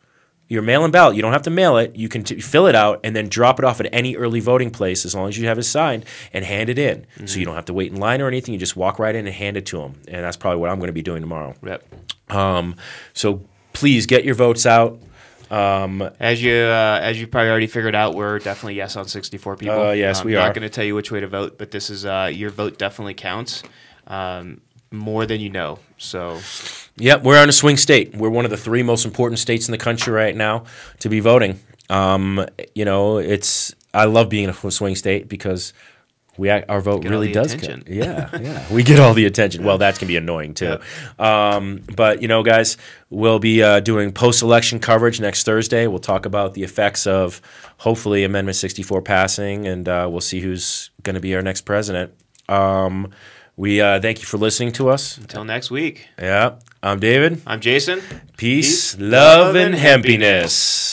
your mail-in ballot. You don't have to mail it. You can fill it out and then drop it off at any early voting place as long as you have it signed and hand it in. Mm-hmm. So you don't have to wait in line or anything. You just walk right in and hand it to them. And that's probably what I'm going to be doing tomorrow. Yep. So please get your votes out. As you probably already figured out, we're definitely yes on 64 people. Yes, we are. I'm not going to tell you which way to vote, but this is your vote definitely counts more than you know. So, yep, we're on a swing state. We're one of the 3 most important states in the country right now to be voting. I love being in a swing state because our vote really does count. Yeah. We get all the attention. Well, that can be annoying too. Yeah. But, guys, we'll be doing post-election coverage next Thursday. We'll talk about the effects of, hopefully, Amendment 64 passing, and we'll see who's going to be our next president. We thank you for listening to us. Until next week. Yeah. I'm David. I'm Jason. Peace, love, and hempiness.